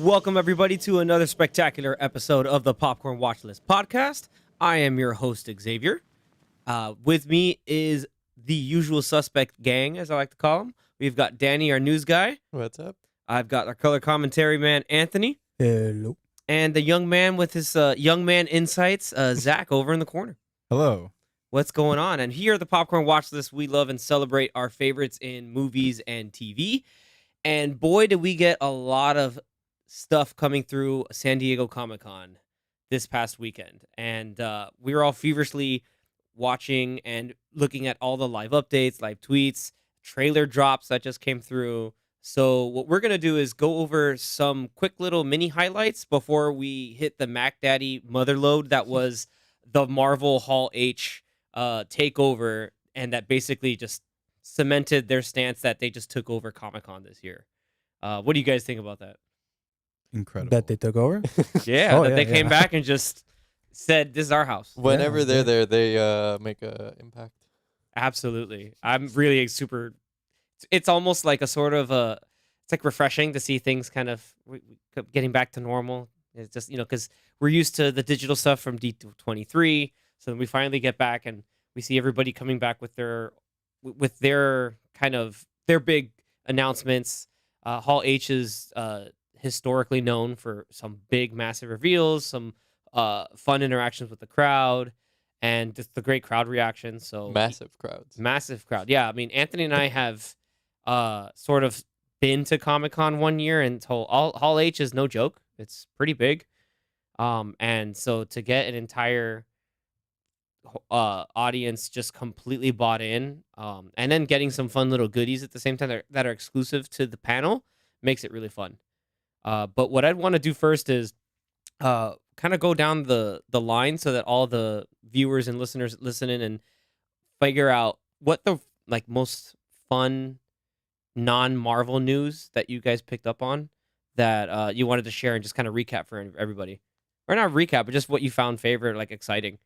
Welcome, everybody, to another spectacular episode of the Popcorn Watchlist podcast. I am your host, Xavier. With me is the usual suspect gang, as I like to call them. We've got Danny, our news guy. What's up? I've got our color commentary man, Anthony. Hello. And the young man with his young man insights, Zach, over in the corner. Hello. What's going on? And here at the Popcorn Watchlist, we love and celebrate our favorites in movies and TV. And boy, did we get a lot of stuff coming through San Diego Comic-Con this past weekend. And we were all feverishly watching and looking at all the live updates, live tweets, trailer drops that just came through. So what we're going to do is go over some quick little mini highlights before we hit the Mac Daddy motherload that was the Marvel Hall H takeover, and that basically just cemented their stance that they just took over Comic-Con this year. What do you guys think about that? Incredible. That they took over? Yeah, Oh, that yeah, they came yeah. back and just said, this is our house. Whenever Yeah, they're there, they make an impact. Absolutely. I'm really super... It's almost like a sort of a... It's like refreshing to see things kind of getting back to normal. It's just, because we're used to the digital stuff from D23. So then we finally get back and we see everybody coming back with their kind of their big announcements. Hall H is historically known for some big, massive reveals, some fun interactions with the crowd, and just the great crowd reaction. So Massive crowds. massive crowd. Yeah, I mean, Anthony and I have sort of been to Comic-Con one year, and Hall H is no joke. It's pretty big. And so to get an entire audience just completely bought in, and then getting some fun little goodies at the same time that are exclusive to the panel makes it really fun. But what I'd want to do first is kind of go down the line so that all the viewers and listeners listen in and figure out what the most fun non-Marvel news that you guys picked up on that you wanted to share and just kind of recap for everybody. Or not recap, but just what you found favorite, exciting.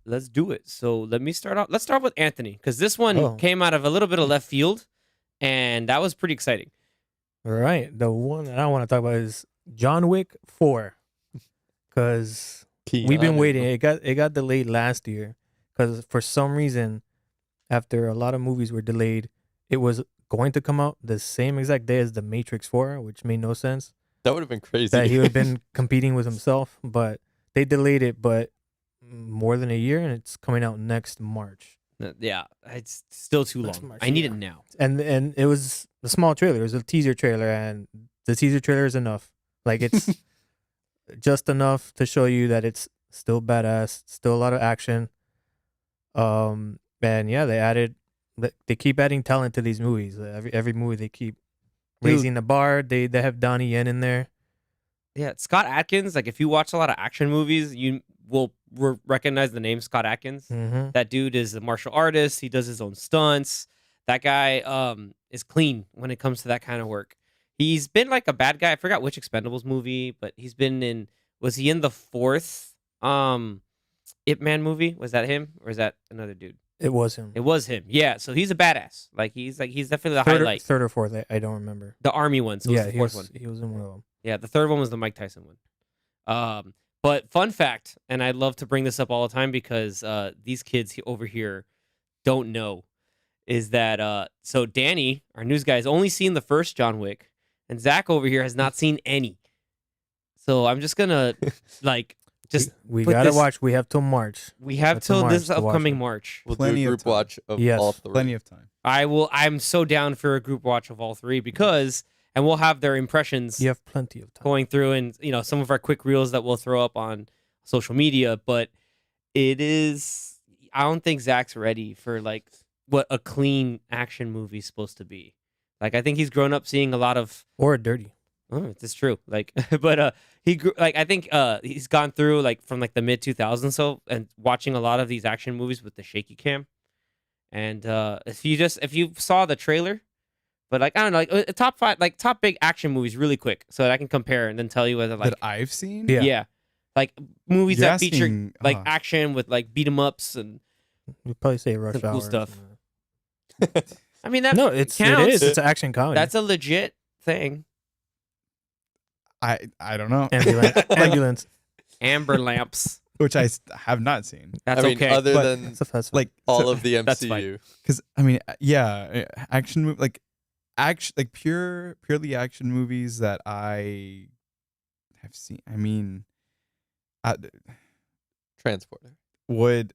Let's do it. So let's start with Anthony, because this one came out of a little bit of left field, and that was pretty exciting. All right. The one that I want to talk about is John Wick 4. Because we've been waiting. It got delayed last year. Because for some reason, after a lot of movies were delayed, it was going to come out the same exact day as The Matrix 4, which made no sense. That would have been crazy. That he would have been competing with himself. But they delayed it, but more than a year, and it's coming out next March. Yeah, it's still too long. March, I need yeah. it now. And it was a small trailer. It was a teaser trailer, and the teaser trailer is enough. It's just enough to show you that it's still badass, still a lot of action. And yeah, they keep adding talent to these movies. Every movie they keep raising the bar. They have Donnie Yen in there. Yeah, Scott Adkins. If you watch a lot of action movies, you will recognize the name Scott Adkins. Mm-hmm. That dude is a martial artist. He does his own stunts. That guy is clean when it comes to that kind of work. He's been a bad guy. I forgot which Expendables movie, but he's been in. Was he in the fourth Ip Man movie? Was that him, or is that another dude? It was him. It was him. Yeah. So he's a badass. He's definitely the highlight. Third or fourth. I don't remember. The army one. So Yeah, it's the fourth one. he was in one of them. Yeah, the third one was the Mike Tyson one. But fun fact, and I love to bring this up all the time because these kids over here don't know, is that so Danny, our news guy, has only seen the first John Wick, and Zach over here has not seen any. So I'm just gonna we gotta watch. We have till March. We have Till till March this to watch upcoming them. March. We'll Plenty do a of group time. watch of Yes. all three. Plenty of time. I'm so down for a group watch of all three because, and we'll have their impressions. You have plenty of time. Going through and some of our quick reels that we'll throw up on social media, but I don't think Zach's ready for what a clean action movie is supposed to be. I think he's grown up seeing a lot of Or dirty. oh, it's true. But he grew I think he's gone through from the mid 2000s and watching a lot of these action movies with the shaky cam. And if you saw the trailer, but I don't know, top 5 top big action movies really quick so that I can compare and then tell you whether that I've seen? Yeah. Movies You're that feature asking- action with beat 'em ups and You probably say Rush Some Hour. cool stuff. I mean that No, it counts. is. It's an action comedy. That's a legit thing. I don't know. Ambulance. Amber lamps. Which I have not seen. That's I mean, okay. other but than That's a fast one. Like all of the That's fine. MCU. because I mean, yeah, action like action like purely action movies that I have seen. I mean, I Transporter. would.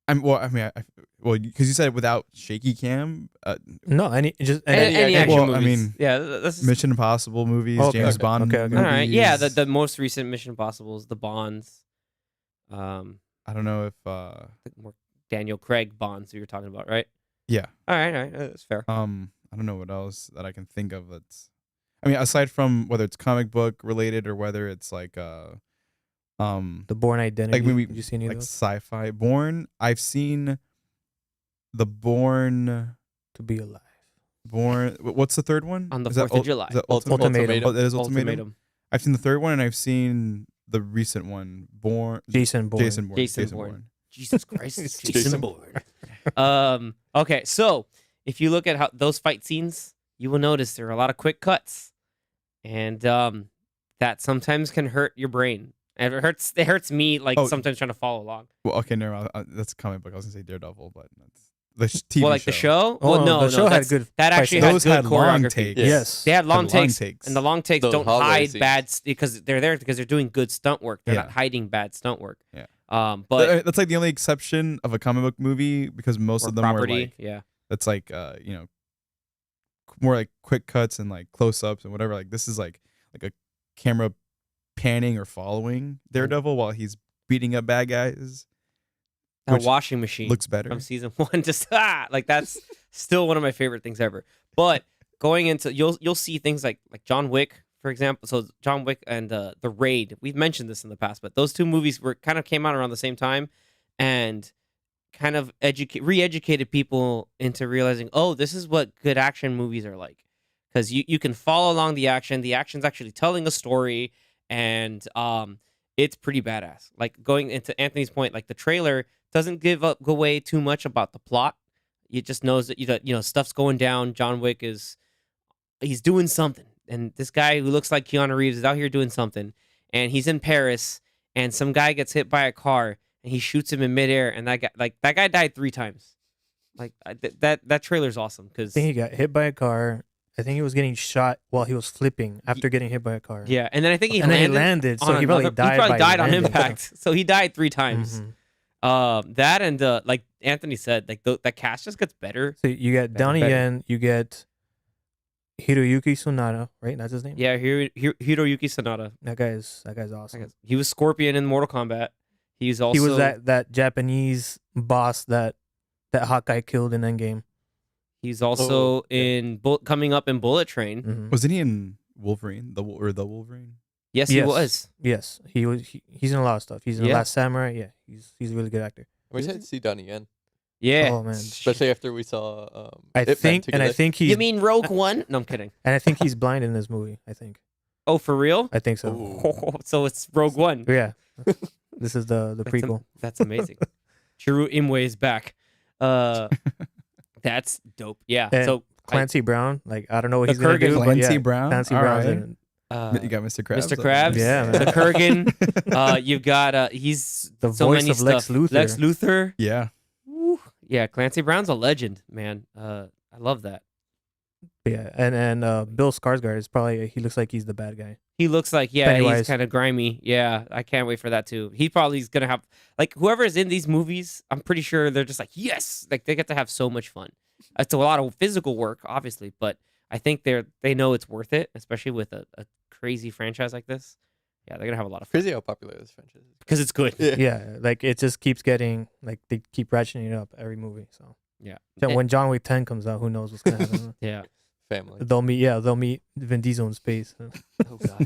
Well, because you said without shaky cam, No, any Any action Well, movies. I mean, yeah, that's Mission Impossible movies, Okay, James okay, Bond okay, okay. movies. all right. Yeah, the most recent Mission Impossibles, the Bonds, I don't know if the more Daniel Craig Bonds you were talking about, right? yeah. All right, that's fair. I don't know what else that I can think of that's. I mean, aside from whether it's comic book related or whether it's like The Bourne Identity. like maybe Did you see any like of those? sci-fi. Born. I've seen the Born. To Be Alive. What's the third one? On the Is that 4th of July. Is that Ultimatum. Oh, that is Ultimatum. Ultimatum. I've seen the third one and I've seen the recent one. Jason Bourne. Jason Bourne. Jason Bourne. Jesus Christ, it's Jason Jason Bourne. Okay, so if you look at how those fight scenes, you will notice there are a lot of quick cuts, and that sometimes can hurt your brain. And it hurts me like Oh. sometimes trying to follow along. Well, okay, never mind. That's a comic book. I was gonna say Daredevil, but that's the TV Well, like show. the show. Oh, Well, no, the show had that's- good. that fight actually scenes. had Those good had long choreography. takes. Yes. They had long Had long takes, takes. and the long takes Those don't hallway hide scenes. bad because they're there because they're doing good stunt work. They're Yeah. not hiding bad stunt work. Yeah. But That's like the only exception of a comic book movie because most or of them property, were like yeah. that's like more like quick cuts and like close ups and whatever. Like this is like a camera panning or following Daredevil while he's beating up bad guys. That which washing machine Looks better. from season 1, just like that's still one of my favorite things ever. But going into you'll see things like John Wick, for example. So John Wick and the Raid. We've mentioned this in the past, but those two movies kind of came out around the same time, and kind of re-educated people into realizing, oh, this is what good action movies are like, because you can follow along the action. The action's actually telling a story, and it's pretty badass. Like going into Anthony's point, like the trailer doesn't give away too much about the plot. It just knows that stuff's going down. John Wick he's doing something, and this guy who looks like Keanu Reeves is out here doing something, and he's in Paris, and some guy gets hit by a car, and he shoots him in midair, and that guy died 3 times. Like that trailer's awesome I because think he got hit by a car. I think he was getting shot while he was flipping after getting hit by a car. yeah, and then I think he and then he landed. landed, so he probably died. He probably by died on landing. impact, so he died 3 times. Mhm. That and like Anthony said, like that cast just gets better. So you get Better, Donnie better. Yen, you get Hiroyuki Sanada, right? That's his name. Yeah, Hiroyuki Sanada. That guy's awesome. He was Scorpion in Mortal Kombat. He's also He was that Japanese boss that Hawkeye killed in Endgame. He's also in coming up in Bullet Train. Mhm. Wasn't he in Wolverine? The Wolverine? Yes, he was. Yes, he was. He's in a lot of stuff. He's in The Yeah. Last Samurai. Yeah, he's a really good actor. I wish I'd see Donnie Yen, Yeah. Oh man, especially after we saw. I Ip Man think together. he's. You mean Rogue One? No, I'm kidding. And I think he's blind in this movie. I think. Oh, for real? I think so. Ooh. So it's Rogue One. Yeah. This is the That's prequel. That's amazing. Chiru Imwe is back. That's dope. Yeah. And So Clancy Brown, like I don't know what The he's gonna Kurgan. do, but Clancy yeah, Brown. Clancy All Brown's right. in it. You got Mr. Krabs. Mr. Krabs. Yeah, man. The Kurgan. You've got he's The so voice many of Lex stuff. Luthor. Lex Luthor. Yeah. Woo. Yeah, Clancy Brown's a legend, man. I love that. Yeah, and Bill Skarsgård is probably he looks like he's the bad guy. He looks like he's Pennywise. kind of grimy. Yeah, I can't wait for that too. He probably is gonna have like whoever is in these movies. I'm pretty sure they're just like yes, like they get to have so much fun. It's a lot of physical work, obviously, but I think they know it's worth it, especially with a crazy franchise like this. Yeah, they're gonna have a lot of fun Crazy how popular this franchise is. because it's good. Yeah. Yeah, like it just keeps getting like they keep ratcheting it up every movie. So Yeah. then when John Wick 10 comes out, who knows what's gonna happen? Yeah. Family. they'll meet Vin Diesel in space. Oh god.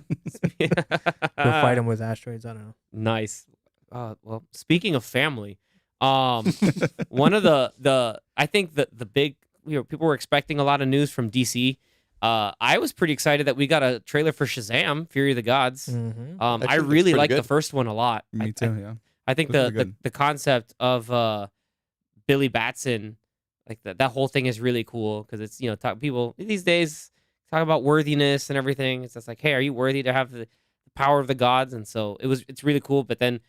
They'll fight him with asteroids. I don't know. Nice. Well, speaking of family, one of the I think the big people were expecting a lot of news from DC. I was pretty excited that we got a trailer for Shazam: Fury of the Gods. Mm-hmm. I Actually, looks really pretty liked the good. first one a lot. Me too. Yeah. I think Looks pretty the good. concept of Billy Batson, like that whole thing is really cool because it's people these days talk about worthiness and everything. It's just like, hey, are you worthy to have the power of the gods? And so it's really cool. But then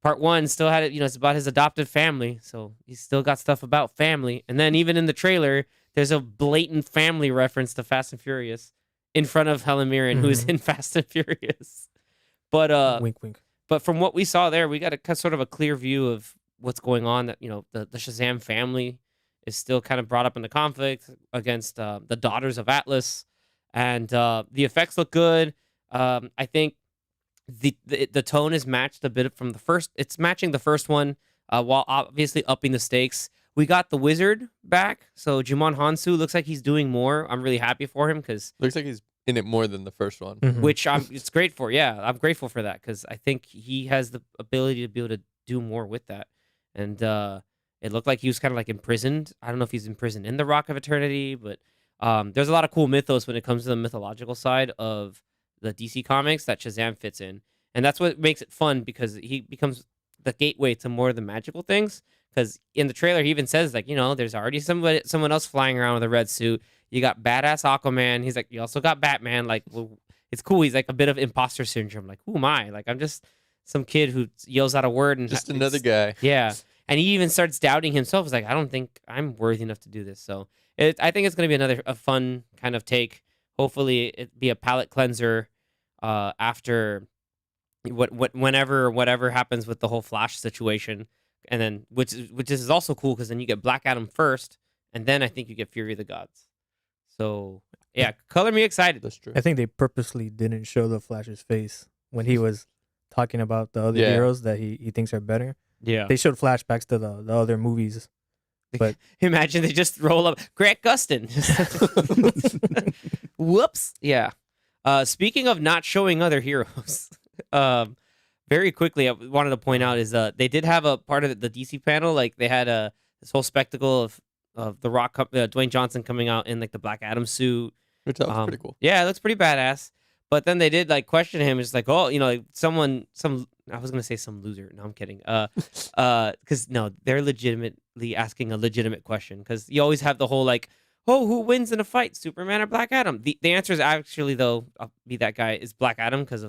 part one still had it, it's about his adopted family. So he's still got stuff about family. And then even in the trailer, there's a blatant family reference to Fast and Furious in front of Helen Mirren, who's in Fast and Furious. But wink, wink. but from what we saw there, we got a sort of a clear view of what's going on. That the Shazam family is still kind of brought up in the conflict against the daughters of Atlas, and the effects look good. I think the tone is matched a bit from the first. It's matching the first one, while obviously upping the stakes. We got the wizard back, so Jumon Hansu looks like he's doing more. I'm really happy for him because Looks like he's in it more than the first one. which it's great for. Yeah, I'm grateful for that because I think he has the ability to be able to do more with that. And it looked like he was kind of like imprisoned. I don't know if he's imprisoned in the Rock of Eternity, but there's a lot of cool mythos when it comes to the mythological side of the DC comics that Shazam fits in, and that's what makes it fun because he becomes the gateway to more of the magical things. Because in the trailer, he even says like, there's already someone else flying around with a red suit. You got badass Aquaman. He's like, you also got Batman. Like, well, it's cool. He's like a bit of imposter syndrome. Like, who am I? Like, I'm just some kid who yells out a word and Just another guy. Yeah, and he even starts doubting himself. He's like, I don't think I'm worthy enough to do this. So I think it's gonna be a fun kind of take. Hopefully, it be a palate cleanser after whatever happens with the whole Flash situation, and then which is also cool because then you get Black Adam first, and then I think you get Fury of the Gods. So yeah, color me excited. That's true. I think they purposely didn't show the Flash's face when he was talking about the other heroes that he thinks are better. Yeah, They showed flashbacks to the other movies. But imagine they just roll up Grant Gustin. Whoops. Yeah. Speaking of not showing other heroes, very quickly, I wanted to point out is they did have a part of the DC panel. Like they had this whole spectacle of the Rock, Dwayne Johnson coming out in like the Black Adam suit. Which sounds pretty cool. Yeah, it looks pretty badass. But then they did like question him. It's like, oh, like I was gonna say some loser. No, I'm kidding. Because no, they're legitimately asking a legitimate question. Because you always have the whole like, oh, who wins in a fight, Superman or Black Adam? The answer is actually, though, I'll be that guy, is Black Adam because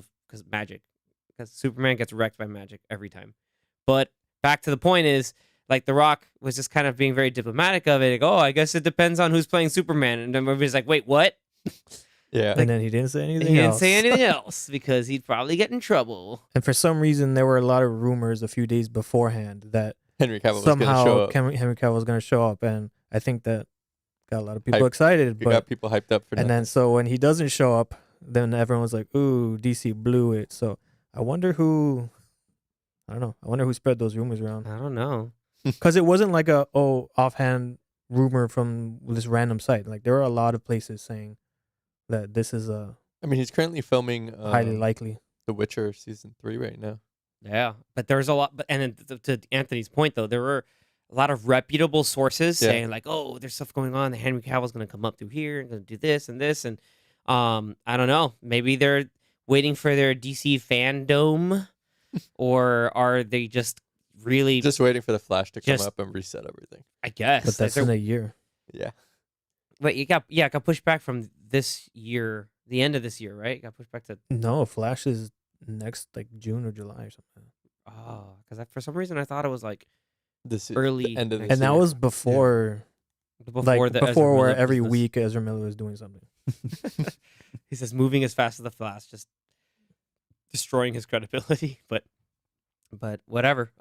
magic. Because Superman gets wrecked by magic every time. But back to the point is, like, The Rock was just kind of being very diplomatic of it. Like, oh, I guess it depends on who's playing Superman. And then everybody's like, wait, what? Yeah. and then he didn't say anything He didn't else. say anything else because he'd probably get in trouble. And for some reason, there were a lot of rumors a few days beforehand that Henry Cavill was going to show somehow up. Henry Cavill was going to show up. And I think that got a lot of people Hype. excited. You But got people hyped up for and that. then so when he doesn't show up, then everyone's like, ooh, DC blew it. So I wonder who spread those rumors around. I don't know. Because it wasn't like a offhand rumor from this random site. Like there were a lot of places saying that this is I mean, he's currently filming highly likely. The Witcher season 3 right now. Yeah, but there's a lot. And then to Anthony's point, though, there were a lot of reputable sources saying like, "Oh, there's stuff going on. The Henry Cavill's going to come up through here and going to do this and this." And I don't know. Maybe they're waiting for their DC fandom, or are they just really Just waiting for the Flash to come Just- up and reset everything. I guess. But that's in a year. Yeah. But it got pushed back from this year, the end of this year, right? It got pushed back to No, Flash is next like June or July or something. because for some reason I thought it was like This Early the end of next this And that year. was before before before where Miller every business. week Ezra Miller was doing something. He says moving as fast as the Flash, just destroying his credibility. But whatever.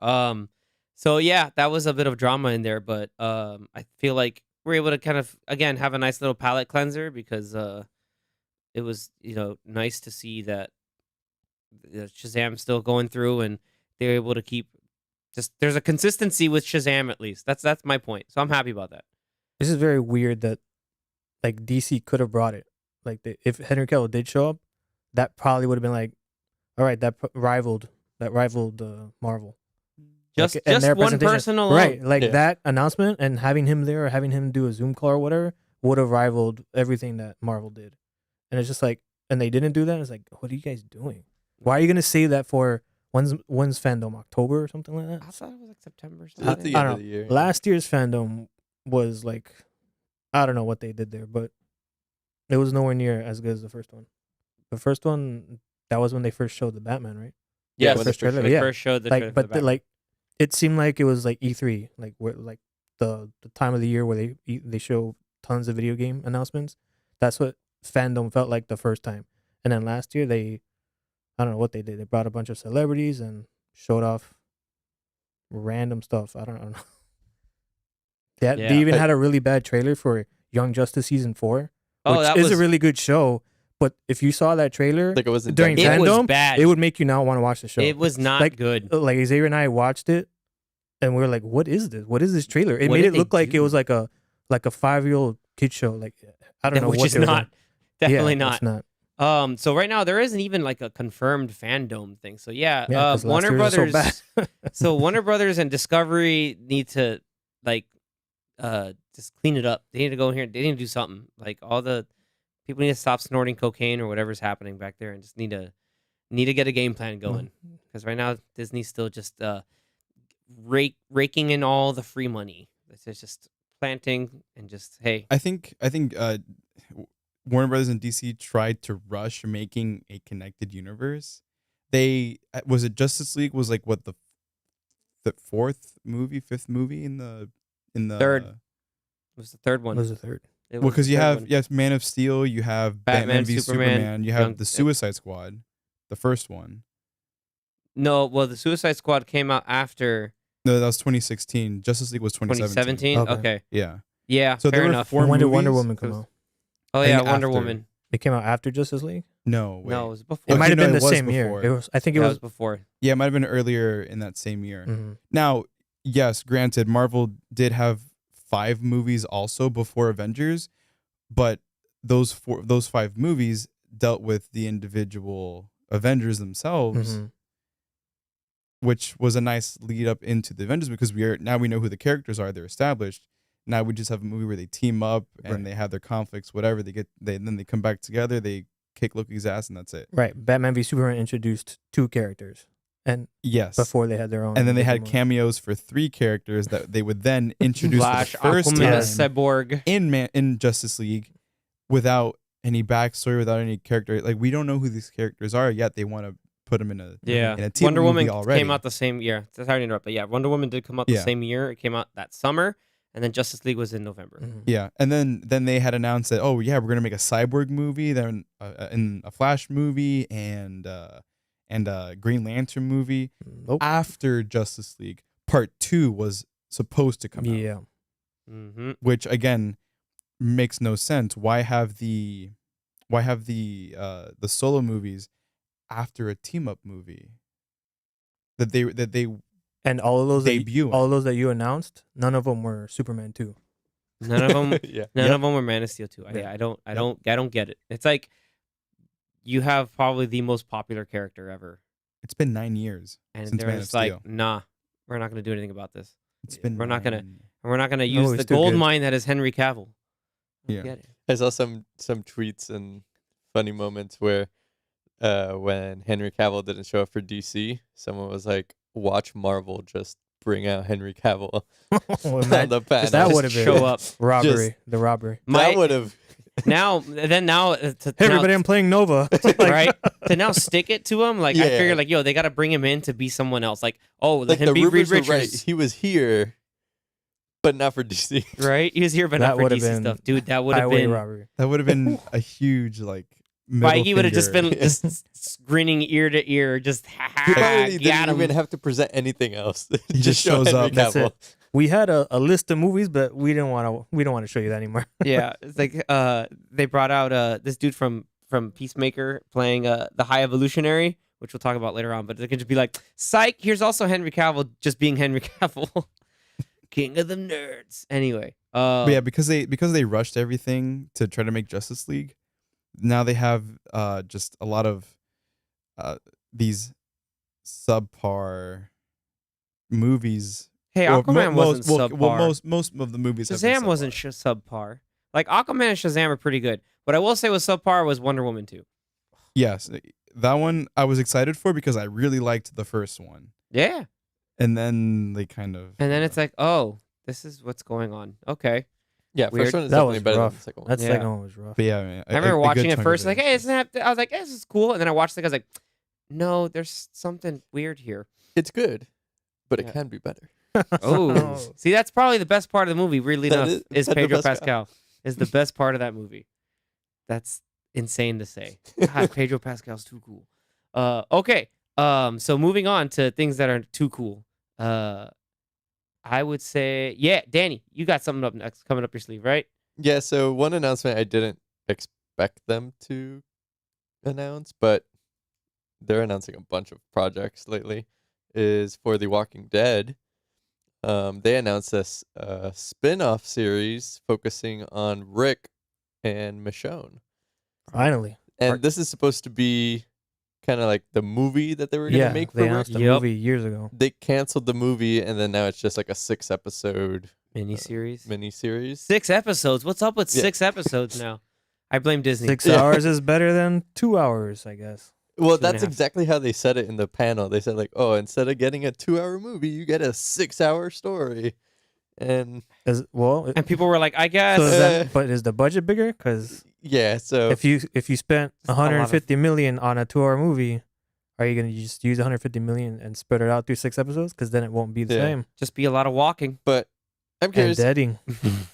So yeah, that was a bit of drama in there, but I feel like we're able to kind of again have a nice little palate cleanser because it was nice to see that Shazam's still going through and they're able to keep there's a consistency with Shazam at least. That's my point. So I'm happy about that. This is very weird that like DC could have brought it. Like if Henry Cavill did show up, that probably would have been like, all right, that rivaled Marvel. Just Like, and their one presentation- person alone. Right, like Yeah. that announcement and having him there or having him do a Zoom call or whatever would have rivaled everything that Marvel did. And it's just like, and they didn't do that. It's like, what are you guys doing? Why are you gonna save that for when's fandom, October or something like I that? thought it was like September. or It's at something. the I end don't of the year. Last year's fandom was like, I don't know what they did there, but It was nowhere near as good as the first one. The first one, that was when they first showed the Batman, right? Yeah, the when first trailer, they yeah. first showed the trailer Like, for the but Batman. like, it seemed like it was like E3, like where like the time of the year where they show tons of video game announcements. That's what fandom felt like the first time. And then last year I don't know what they did. They brought a bunch of celebrities and showed off random stuff. I don't know. They Yeah. even had a really bad trailer for Young Justice season 4, Oh, which that is was a really good show. But if you saw that trailer Like it wasn't during done it right. was fandom, bad. it would make you not want to watch the show. It was not Like- good. Like Xavier and I watched it, and we were like, "What is this? What is this trailer?" It What made did it they look like it do? was like a 5-year-old kid show. Like I don't know Which what is they were not. doing. Definitely Yeah, not. It's not. So right now there isn't even like a confirmed fandom thing. So yeah, 'cause last Warner year was so Brothers. bad. So Warner Brothers and Discovery need to like just clean it up. They need to go in here. They need to do something. Like all the people need to stop snorting cocaine or whatever's happening back there, and just need to get a game plan going. Because right now Disney's still just raking in all the free money. It's just planting and just hey. I think Warner Brothers and DC tried to rush making a connected universe. They was it Justice League was like what the fifth movie in the Third. It was the third one. What was the third? It well, was because the you third have one. yes Man of Steel, you have Batman, Batman v Superman, you have Young- the Suicide Squad, the first one. No, well, the Suicide Squad came out after No, that was 2016. Justice League was 2017. 2017. Okay. Okay. Yeah. Yeah, So fair there were enough. four When did Wonder movies? Woman come out? Oh I yeah, think Wonder after. Woman. It came out after Justice League. No, wait. No, it was before. It Oh, might have no, been it the was same year. before. It was. I think it Yeah, was. before. Yeah, it might have been earlier in that same year. Mhm. Now, yes, granted, Marvel did have 5 movies also before Avengers, but those 5 movies dealt with the individual Avengers themselves, Mhm. which was a nice lead up into the Avengers because we know who the characters are. They're established. Now we just have a movie where they team up and Right. they have their conflicts, whatever. Then they come back together. They kick Loki's ass, and that's it. Right. Batman v Superman introduced 2 characters, and Yes. before they had their own. And then they had individual cameos for 3 characters that they would then introduce Flash, for the first Aquaman, time Cyborg. in Justice League without any backstory, without any character. Like we don't know who these characters are yet. They want to put them in a Yeah, in a team Wonder movie Woman already. came out the same year. Sorry to interrupt, but yeah, Wonder Woman did come out the Yeah. same year. It came out that summer, and then Justice League was in November. Mhm. Yeah, and then they had announced that we're gonna make a Cyborg movie, then in a Flash movie, and a Green Lantern movie Nope. after Justice League. Part 2 was supposed to come out, Yeah. Mm-hmm. which again makes no sense. Why have the solo movies after a team up movie that they And all of those debut? all of those that you announced, none of them were Superman 2. None of them. Yeah. None Yep. of them were Man of Steel 2. Yeah. I don't get it. It's like you have probably the most popular character ever, It's been 9 years and since they're Man of just like, Steel. nah, we're not gonna do anything about this. It's been We're not gonna- 9 And we're not gonna No, use it's the too gold good. mine that is Henry Cavill. I don't Yeah. get it. I saw some tweets and funny moments where when Henry Cavill didn't show up for DC, someone was like, "Watch Marvel just bring out Henry Cavill Well, on imagine- the panel." that Just would have been show up. robbery. The robbery. That would have. Now Hey, everybody, I'm playing Nova. Like, right to now stick it to him. Like I Yeah. figured, like they got to bring him in to be someone else. Like let Like him the be Reed rumors were right. Richards. He was here, but not for DC. Right? He was here, but That not for would've DC been stuff, dude. That would have highway been. robbery. That would have been a huge middle Feige would have just finger. been just grinning ear to ear, just He ha probably got didn't him. even have to present anything else. He just show shows Henry up. That's Cavill. it. We had a list of movies, but we don't want to show you that anymore. Yeah, it's like they brought out this dude from Peacemaker playing the High Evolutionary, which we'll talk about later on. But they can just be like, "Psych! Here's also Henry Cavill, just being Henry Cavill, king of the nerds." Anyway, But yeah, because they rushed everything to try to make Justice League. Now they have just a lot of these subpar movies. hey, Well, Aquaman wasn't well, subpar. well, most of the movies. have been Shazam wasn't subpar. subpar. Like Aquaman and Shazam are pretty good. What I will say was subpar was Wonder Woman 2. Yes, that one I was excited for because I really liked the first one, Yeah, and then they kind of. and then it's like, oh, this is what's going on. Okay, Yeah, Weird. first one is That definitely was better than rough. the second one. That Yeah. second one was rough. But yeah, man, I remember watching good it chunk of first, like, it hey, is isn't that? I was like, this is cool, and then I watched it. I was like, no, there's something weird here. It's good, but Yeah. it can be better. Oh, see, that's probably the best part of the movie. Weirdly That enough, is is Pedro Pedro Pascal. Is the best part of that movie. That's insane to say. God, Pedro Pascal's too cool. Okay. So moving on to things that are too cool. I would say, yeah, Danny, you got something up next coming up your sleeve, right? Yeah, so one announcement I didn't expect them to announce, but they're announcing a bunch of projects lately, is for The Walking Dead. They announced this spin-off series focusing on Rick and Michonne. Finally. And this is supposed to be kind of like the movie that they were going to Yeah, make for they Rick. announced the Yep. movie years ago. They canceled the movie, and then now it's just like a 6-episode Miniseries. miniseries. 6 episodes. What's up with Yeah. 6 episodes now? I blame Disney. 6 Yeah. hours is better than 2 hours, I guess. Well, 2.5. that's exactly how they said it in the panel. They said like, "Oh, instead of getting a 2-hour movie, you get a 6-hour story." And And people were like, I guess. so is Uh, that, but is the budget bigger? Because yeah, so if you spent It's a lot of- 150 million on a 2-hour movie, are you gonna just use 150 million and spread it out through 6 episodes? Because then it won't be the Yeah. same. just be a lot of walking. but I'm And curious. deading.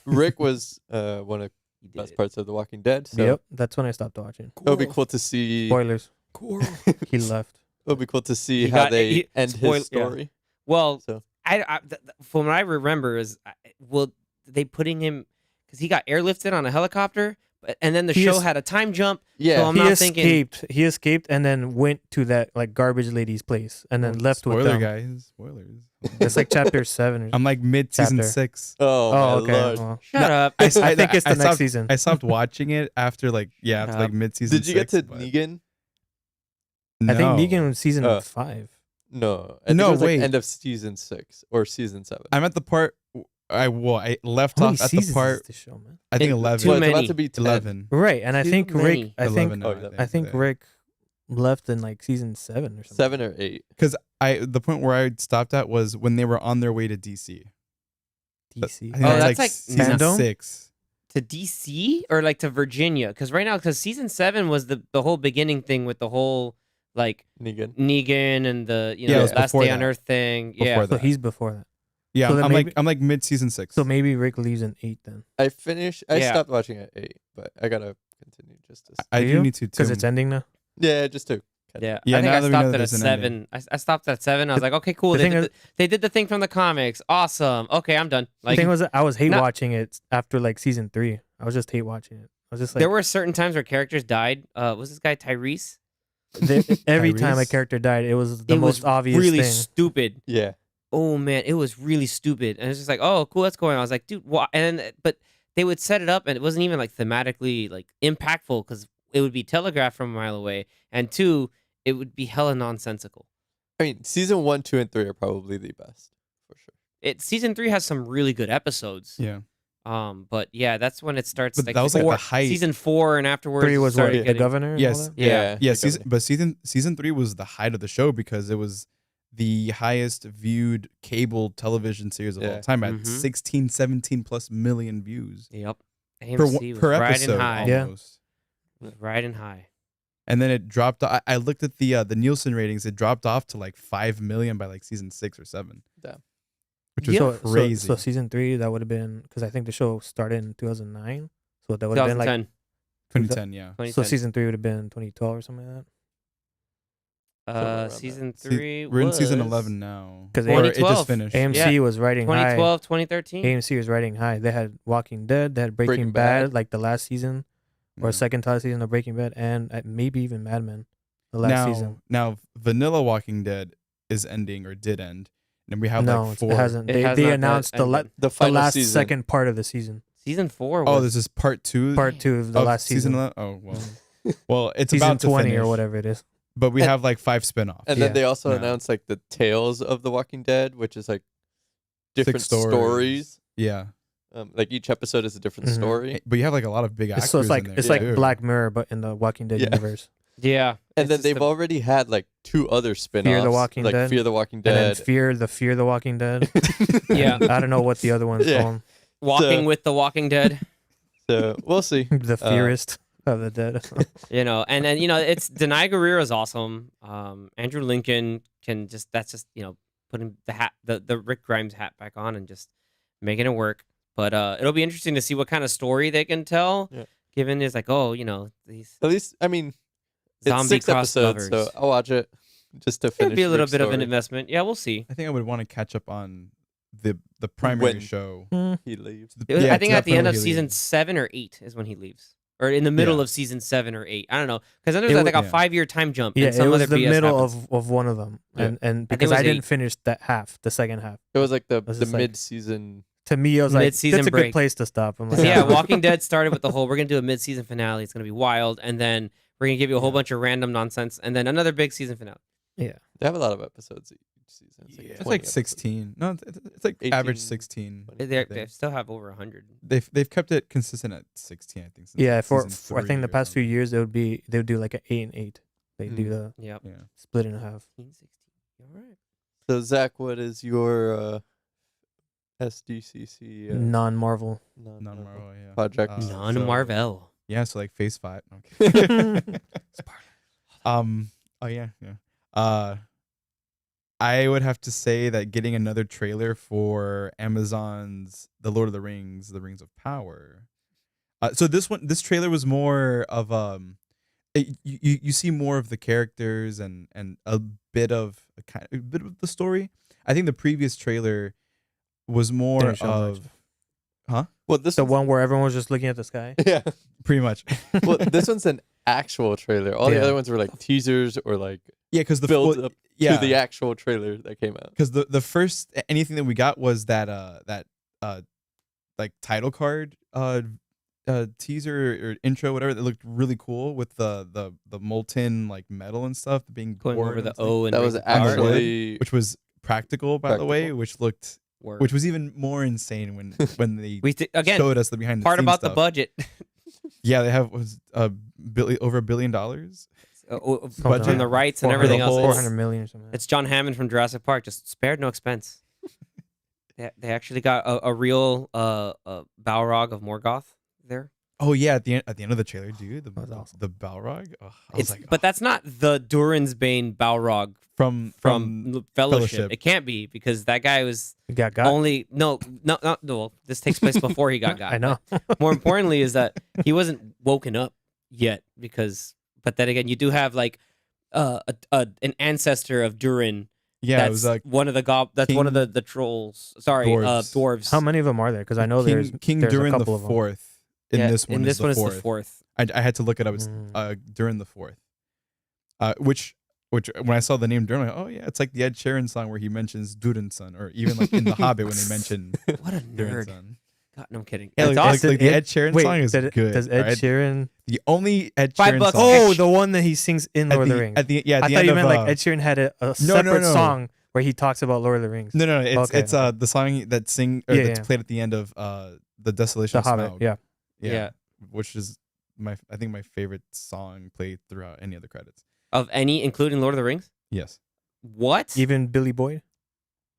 Rick was one of You the did best it. parts of The Walking Dead, so Yep, that's when I stopped watching. it'll be cool to see. Spoilers. Cool. He left. It'll be cool to see He how got- they he- end spoil- his yeah. story. Well, So from what I remember is, well, they putting him because he got airlifted on a helicopter, and then the He show is- had a time jump. yeah, So I'm He not thinking. escaped. He escaped and then went to that like garbage lady's place and then left with Spoiler, them. guys. Spoilers. It's like chapter 7 or I'm like mid season Chapter. 6. oh, Oh, my okay. lord. Well, Shut up. I think it's the next stopped, season. I stopped watching it after like after like mid season. Did you get to Negan? I think Negan was season Uh, 5. No, I think No, it was like wait. end of season 6 or season 7. I'm at the part I left How many off at the seasons part. is this show, man? I think It- 11. too Well, it's many. about to be 10. 11. Right, and I Too think Rick. many. I think 11 now, Oh, I think yeah. Rick left in like season 7 or something. 7 or 8. Because the point where I stopped at was when they were on their way to DC. DC. I think Oh, that was that's like like season Fandom? 6. To DC or like to Virginia? Because right now, because season 7 was the whole beginning thing with the whole like Negan. Negan and the Yeah, it know was last before day on that. Earth thing. Before Yeah, that. So he's before that. Yeah, So then I'm maybe- like mid season 6. So maybe Rick leaves in 8 then. I Yeah. stopped watching at 8, but I gotta continue just to. I Do do you? need to Because too. it's ending now. Yeah, just to. yeah. Yeah, I think now I that we know stopped that at a there's an 7. I stopped at 7. I was like, okay, cool. the They thing did, is- they did the thing from the comics. Awesome. Okay, I'm done. The Like thing was, I was hate not- watching it after like season 3. I was just hate watching it. I was just like, there were certain times where characters died. Was this guy Tyrese? every time a Tyrese? character died, it was the It most was obvious really thing. stupid. Yeah. Oh man, it was really stupid. And it's just like, oh, cool, that's going on. I was like, dude, why? And then, but they would set it up, and it wasn't even like thematically like impactful because it would be telegraphed from a mile away, and 2, it would be hella nonsensical. I mean, season 1, 2, and 3 are probably the best for sure. Season 3 has some really good episodes. Yeah. But yeah, that's when it starts. But like that was like the 4 height. Season 4 and afterwards. 3 it was what, started the getting- governor? and all Yes. that? Yeah. Yeah, the season 3 was the height of the show because it was the highest viewed cable television series of Yeah. all time at Mhm. 16, 17 plus million views Yep. per, AMC was per riding episode high. Yeah. almost. Was riding high. And then it dropped. I looked at the Nielsen ratings. It dropped off to like 5 million by like season 6 or 7. Damn. Which was So, crazy. so season 3, that would have been, because I think the show started in 2009. So that would have been like, 2010. 2010, yeah. 2010. so season 3 would have been 2012 or something like that. Somewhere around Season See, 3 We're in season was 11 now. 'Cause Or it 2012. just finished. AMC was riding high. 2012, 2013. AMC was riding high. They had Walking Dead, they had Breaking, Breaking Bad, Bad. like the last season or Yeah. second to last season of Breaking Bad, and maybe even Mad Men, the last now, season. Now, Vanilla Walking Dead is ending or did end. And we have No, like it 4. hasn't. It They, has they not announced the, ended. The the final last season. second part of the season. Season 4 Oh, was this is part 2 Part 2 of the of last season. 11? Oh, well. Mhm. Well, it's Season about to 20 or finish, whatever it is. But we And- have like 5 spin-offs. And Yeah. then they also Yeah. announced like the Tales of the Walking Dead, which is like different stories. Yeah. Like each episode is a different Mhm. story. But you have like a lot of big actors So it's like in there. it's like too. Black Mirror, but in the Walking Dead Yeah. universe. Yeah. And It's then just they've the- already had like 2 other spin-offs. Walking like Dead. Fear the Walking And then Dead. Fear the Walking Dead. Yeah. I don't know what the other one's Yeah. called. walking with the Walking Dead. So we'll see. The fearist of the dead. And then it's Denai Guerrero is awesome. Andrew Lincoln that's just putting the hat the Rick Grimes hat back on and just making it work. But it'll be interesting to see what kind of story they can tell. Yeah. Given it's like these At least it's zombie 6 episodes, so I'll watch it just to finish. It'd be a little Rick's bit of an story. investment. Yeah, we'll see. I think I would want to catch up on the primary When- show. He leaves. I think to at the end point of where he season leaves. 7 or 8 is when he leaves, or in the middle Yeah. of season 7 or 8. I don't know, because then It there's like was- a yeah. 5-year time jump. Yeah, and some it was other the BS middle happens. of one of them, Yeah. and it because was I didn't 8. finish the second half. It was like the was just like- mid-season. To me, I was like, Mid-season that's a break. good place to stop. I'm like, Yeah, Walking Dead started with the whole we're gonna do a mid-season finale. It's gonna be wild, and then we're gonna give you a whole Yeah. bunch of random nonsense, and then another big season finale. They have a lot of episodes each season. It's It's 20 like episodes. 16. No, it's like 18, average 16. 20. They still have over 100. They've kept it consistent at 16, I think. Since yeah. For season I think 3 the or past few something. years, they would do like an 8 and 8. They do the Yep. Yeah. split in half. 15, 16. All right. So Zach, what is your SDCC Non-Marvel. Non-Marvel, yeah. project? Non so- Marvel. Yeah, so like Phase 5. No, I'm kidding. Oh yeah. I would have to say that getting another trailer for Amazon's The Lord of the Rings, The Rings of Power. So this trailer was more of you see more of the characters and a bit of the story. I think the previous trailer was more Didn't show much. Well, this The one's- one where everyone was just looking at the sky. yeah. pretty much. Well, this one's an actual trailer. All the Yeah. other ones were like teasers or like Yeah, because the build up yeah, to the actual trailer that came out. because the first anything that we got was that like title card teaser or intro, whatever, that looked really cool with the molten like metal and stuff being Going poured over and the stuff, O and That was Rings of Power. actually which was practical, by the way, Practical. which was even more insane when they Again, showed us the behind the part scenes about the stuff. budget. Yeah, they have was over $1 billion. From the rights and 400 everything the else. whole- It's- 400 million or something. It's John Hammond from Jurassic Park. Just spared no expense. They actually got a real Balrog of Morgoth there. Oh yeah, at the end of the trailer, dude, That was awesome. the Balrog. Oh, I was like, But that's not the Durin's Bane Balrog from from Fellowship. Fellowship. It can't be because that guy was You got only no. Well, this takes place before he got got. I know. More importantly, is that he wasn't woken up yet because. But then again, you do have like an ancestor of Durin. Yeah, that's it was like one of the That's one of the trolls. Sorry, Dwarves. dwarves. How many of them are there? Because I know King there's Durin a the couple of them. fourth. In this one, is is the the fourth. fourth. I had to look it up. It's Durin the fourth. Which when I saw the name Durin, I'm like, oh yeah, it's like the Ed Sheeran song where he mentions Durin's son, or even like in The Hobbit when they mention What a Durin's nerd. son. God, no, I'm kidding. Yeah, It's like, awesome. like the Ed Sheeran Wait, song is good. does Ed alright? Sheeran? The only Ed $5 Sheeran song. Oh, the one that he sings in at Lord the, of the Rings. At the yeah, at I the thought end you of, meant like Ed Sheeran had a separate song where he talks about Lord of the Rings. No, it's Okay, it's okay. the song that's Yeah, that's yeah. played at the end of the Desolation The of Hobbit. Smaug. Yeah. Yeah. Which is I think my favorite song played throughout any of the credits. Of any, including Lord of the Rings. Yes. What? Even Billy Boyd.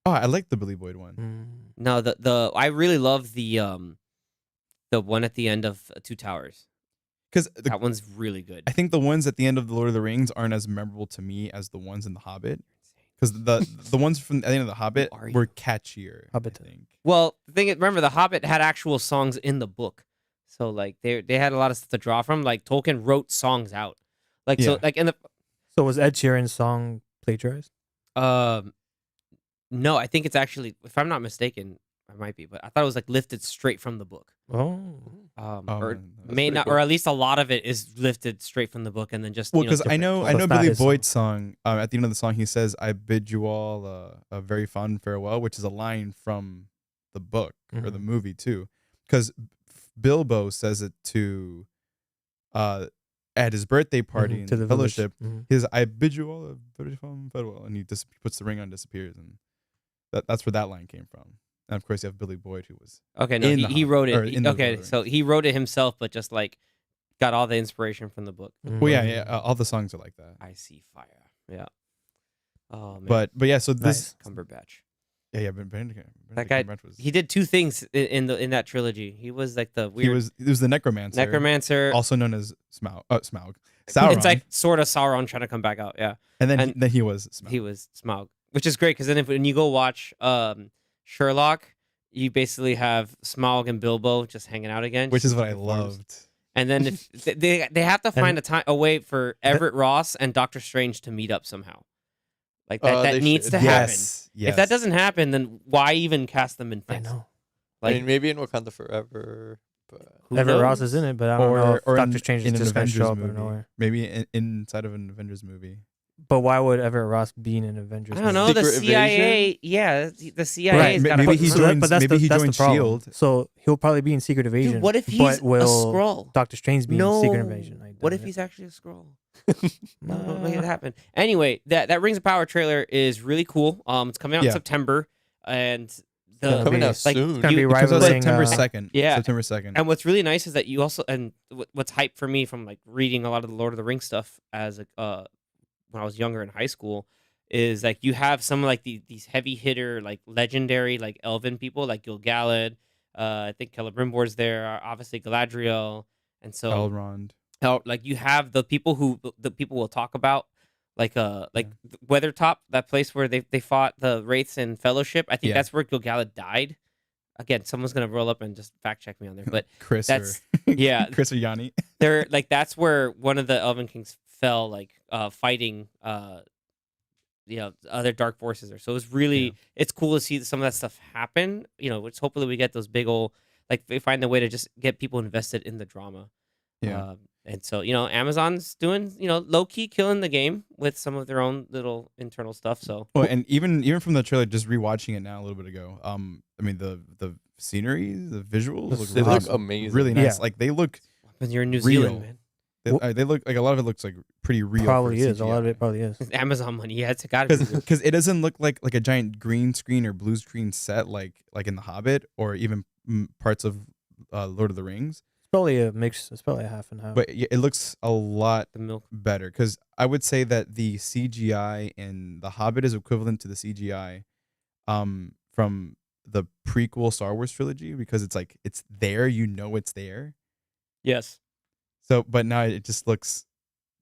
Oh, I like the Billy Boyd one. No, the I really love the one at the end of Two Towers. Because That one's really good. I think the ones at the end of the Lord of the Rings aren't as memorable to me as the ones in the Hobbit. Because the ones from the end of the Hobbit Who are you? were catchier. Hobbit. I think. Well, the thing is, remember the Hobbit had actual songs in the book, so like they had a lot of stuff to draw from. Like Tolkien wrote songs out, like so Yeah. like in the So was Ed Sheeran's song plagiarized? no, I think it's actually, if I'm not mistaken, I might be, but I thought it was like lifted straight from the book. Oh. Or man, that's may pretty not, cool. or at least a lot of it is lifted straight from the book, and then just Well, you know, because I different know songs. I know it's not Billy his song. Boyd's song. At the end of the song, he says, "I bid you all a very fond farewell," which is a line from the book or the Mhm. movie too. Because Bilbo says it to at his birthday party in to the the village. Fellowship. Mhm. His "I bid you all a very fond farewell," and he just puts the ring on, disappears, and that's where that line came from. And of course, you have Billy Boyd, who was Okay, no, in he, the he Hobbit, wrote or it. in the Lord Okay, of the so Rings. he wrote it himself, but just like got all the inspiration from the book. well, yeah, Mhm. yeah. All the songs are like that. I see fire. Yeah. Oh man. But yeah, so this Nice. Cumberbatch. Yeah, Benedict That guy, Cumberbatch was. he did two things in that trilogy. He was like the weird He was the necromancer. necromancer. Also known as Smaug. Sauron. It's like sort of Sauron trying to come back out. Yeah, and then and then he was Smaug. he was Smaug, which is great because then when you go watch Sherlock, you basically have Smaug and Bilbo just hanging out again, which just is what I different forms. loved. And then if they have to find a way for Everett Ross and Doctor Strange to meet up somehow. Like that needs to happen. Yes. If that doesn't happen, then why even cast them in I things? know. Like, I mean, maybe in Wakanda Forever, but who Everett Ross knows? is in it, but I don't know if Doctor Strange in is an just going to Avengers show up out of movie. nowhere. Maybe inside of an Avengers movie. But why would Everett Ross be in an Avengers? I don't movie? know. The Secret CIA, Invasion? yeah, the CIA Right, has got maybe to he joins- but that's maybe he that's joins the problem. S.H.I.E.L.D.. So he'll probably be in Secret Invasion. Dude, what if he's but a will scroll? Doctor Strange be No. in Secret Invasion? What if he's actually a scroll? No, don't make it happen. Anyway, that Rings of Power trailer is really cool. It's coming out in Yeah. September, and gonna coming be- out like, soon. It's gonna be You- It comes out rivaling September 2nd. yeah. September 2nd. And what's really nice is that you also what's hype for me from like reading a lot of the Lord of the Rings stuff as when I was younger in high school is like you have some like these heavy hitter like legendary like elven people like Gil-galad, I think Celebrimbor's there, obviously Galadriel, and so Elrond. like you have the people who the people will talk about like Weathertop, that place where they fought the wraiths in Fellowship. I think Yeah. that's where Gil-galad died. Again, someone's gonna roll up and just fact check me on there, but Chris that's- or yeah. Chris or Yanni. they're like that's where one of the Elven Kings fell, like fighting other dark forces there. So it's really Yeah. it's cool to see some of that stuff happen. Which hopefully we get those big old like they find a way to just get people invested in the drama. Yeah. And so Amazon's doing low key killing the game with some of their own little internal stuff. So Well, and even from the trailer, just rewatching it now a little bit ago. I mean the scenery, the visuals They look look amazing. really nice. Yeah. Like they look when you're in New real. Zealand, man, they look like a lot of it looks like pretty real. Probably for is. A lot of CGI. it probably is. it's Amazon money. Yeah, it's got to be. Because it doesn't look like a giant green screen or blue screen set like in The Hobbit or even parts of Lord of the Rings. It's probably a mix. It's probably a half and half. But it looks a lot The milk. better because I would say that the CGI in The Hobbit is equivalent to the CGI from the prequel Star Wars trilogy because it's like it's there, it's there. Yes. So, but now it just looks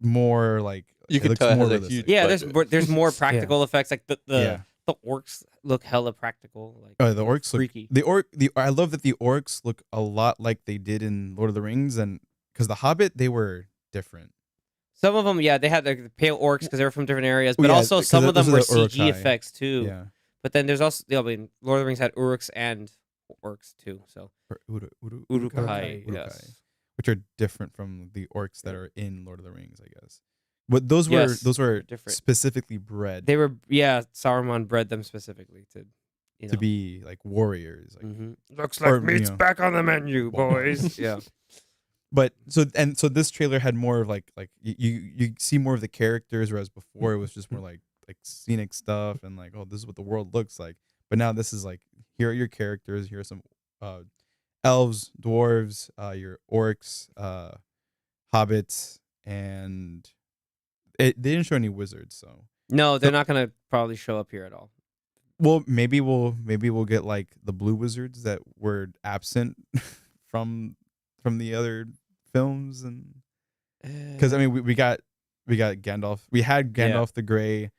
more like You it could looks tell it more has a realistic. huge Yeah, budget. there's more practical effects. Like the Yeah. orcs look hella practical. Like Oh, the orcs look freaky. I love that the orcs look a lot like they did in Lord of the Rings, and because the Hobbit they were different. Some of them, yeah, they had the pale orcs because they were from different areas, Well, but yeah, also 'cause some of them those were are the CG Uruk-hai. effects too. Yeah, But then there's also, I mean, Lord of the Rings had Uruks and orcs too. So or Uruk-hai, Uruk-hai, yes. which are different from the orcs that are in Lord of the Rings, I guess. But those Yes, were different. specifically bred They were, yeah, Saruman bred them specifically to, to be like warriors. Like, Mhm. Looks or, like meat's back on the menu, boys. yeah. But so this trailer had more of like you see more of the characters, whereas before it was just more like scenic stuff and like, oh, this is what the world looks like. But now this is like, here are your characters. Here are some elves, dwarves, your orcs, hobbits, and they didn't show any wizards. So No, they're not gonna probably show up here at all. well, maybe we'll get like the blue wizards that were absent from the other films, and because I mean we got Gandalf, we had Gandalf the Grey,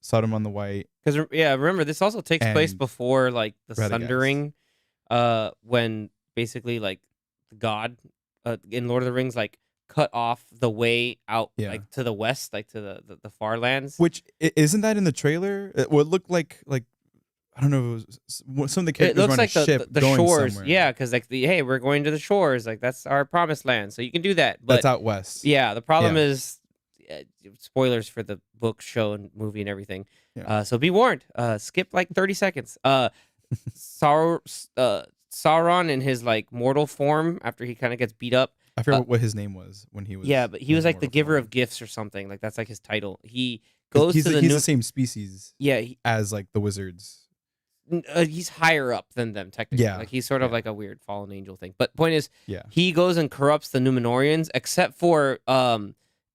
Sodom on the White. Because remember this also takes place And before like the Radagast. Sundering, when basically like God in Lord of the Rings like cut off the way out like to the west, like to the far lands. Which isn't that in the trailer? Well, it looked like I don't know. It was, some of the It characters looks were on like a ship the going shores, somewhere. yeah, because like hey, we're going to the shores, like that's our promised land, so you can do that. But That's out west. yeah, the problem Yeah. is spoilers for the book, show, and movie and everything. Yeah. So be warned. Skip like 30 seconds. Sauron in his like mortal form after he kind of gets beat up. I forget what his name was when he was. Yeah, but he in was like the mortal giver form. of gifts or something. Like that's like his title. He goes He's to the he's new. the same species Yeah, as like the wizards. he's higher up than them technically. Yeah, Like he's sort of yeah. like a weird fallen angel thing. But point is, Yeah. he goes and corrupts the Numenorians, except for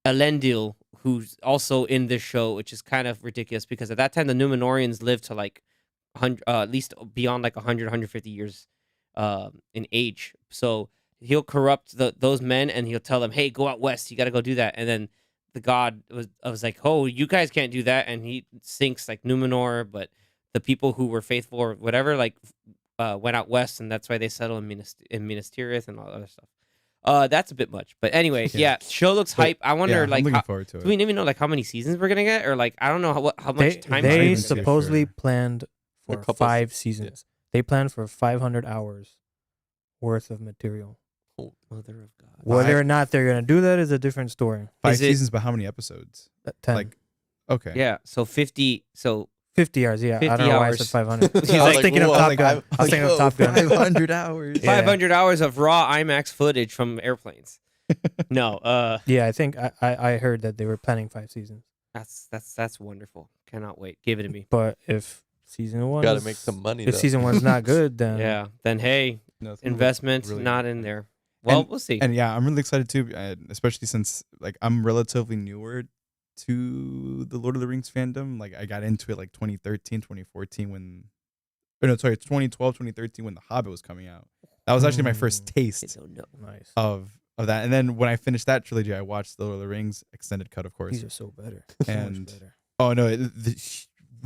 Elendil, who's also in this show, which is kind of ridiculous because at that time the Numenorians lived to like at least beyond like 100, 150 years in age. So he'll corrupt those men, and he'll tell them, "Hey, go out west. You got to go do that." And then the god was like, "Oh, you guys can't do that," and he sinks like Numenor. But the people who were faithful or whatever, like, went out west, and that's why they settle in Minas Tirith and all that other stuff. That's a bit much, but anyway, yeah, show looks But, hype. I wonder, I'm like, looking forward to do we it. even know like how many seasons we're gonna get, or like I don't know how much time. They even see it supposedly for planned a for couple 5 seasons. They planned for 500 hours worth of material. Mother of God. Whether or not they're gonna do that is a different story. 5 Is it- seasons, but how many episodes? 10, Like, okay. Yeah, so 50. So 50 hours. Yeah, I 50 don't know why I hours. said 500. He's I was like, thinking of whoa, Top like, Gun. I was thinking of Top Gun. 500 hours. Yeah. 500 hours of raw IMAX footage from airplanes. No, Yeah, I think I heard that they were planning 5 seasons. that's wonderful. Cannot wait. Give it to me. But if season 1 Gotta is- make some money. if though. season 1's not good, then Yeah. Then hey, No, it's gonna look investment really not good. in there. Well, And- we'll see. And yeah, I'm really excited too, especially since like I'm relatively newer to the Lord of the Rings fandom. Like I got into it like 2013, 2014 when, or no, sorry, it's 2012, 2013 when The Hobbit was coming out. That was actually my first I taste don't know. nice. of that. And then when I finished that trilogy, I watched the Lord of the Rings extended cut, of course. These are so better. So And- much better. Oh no,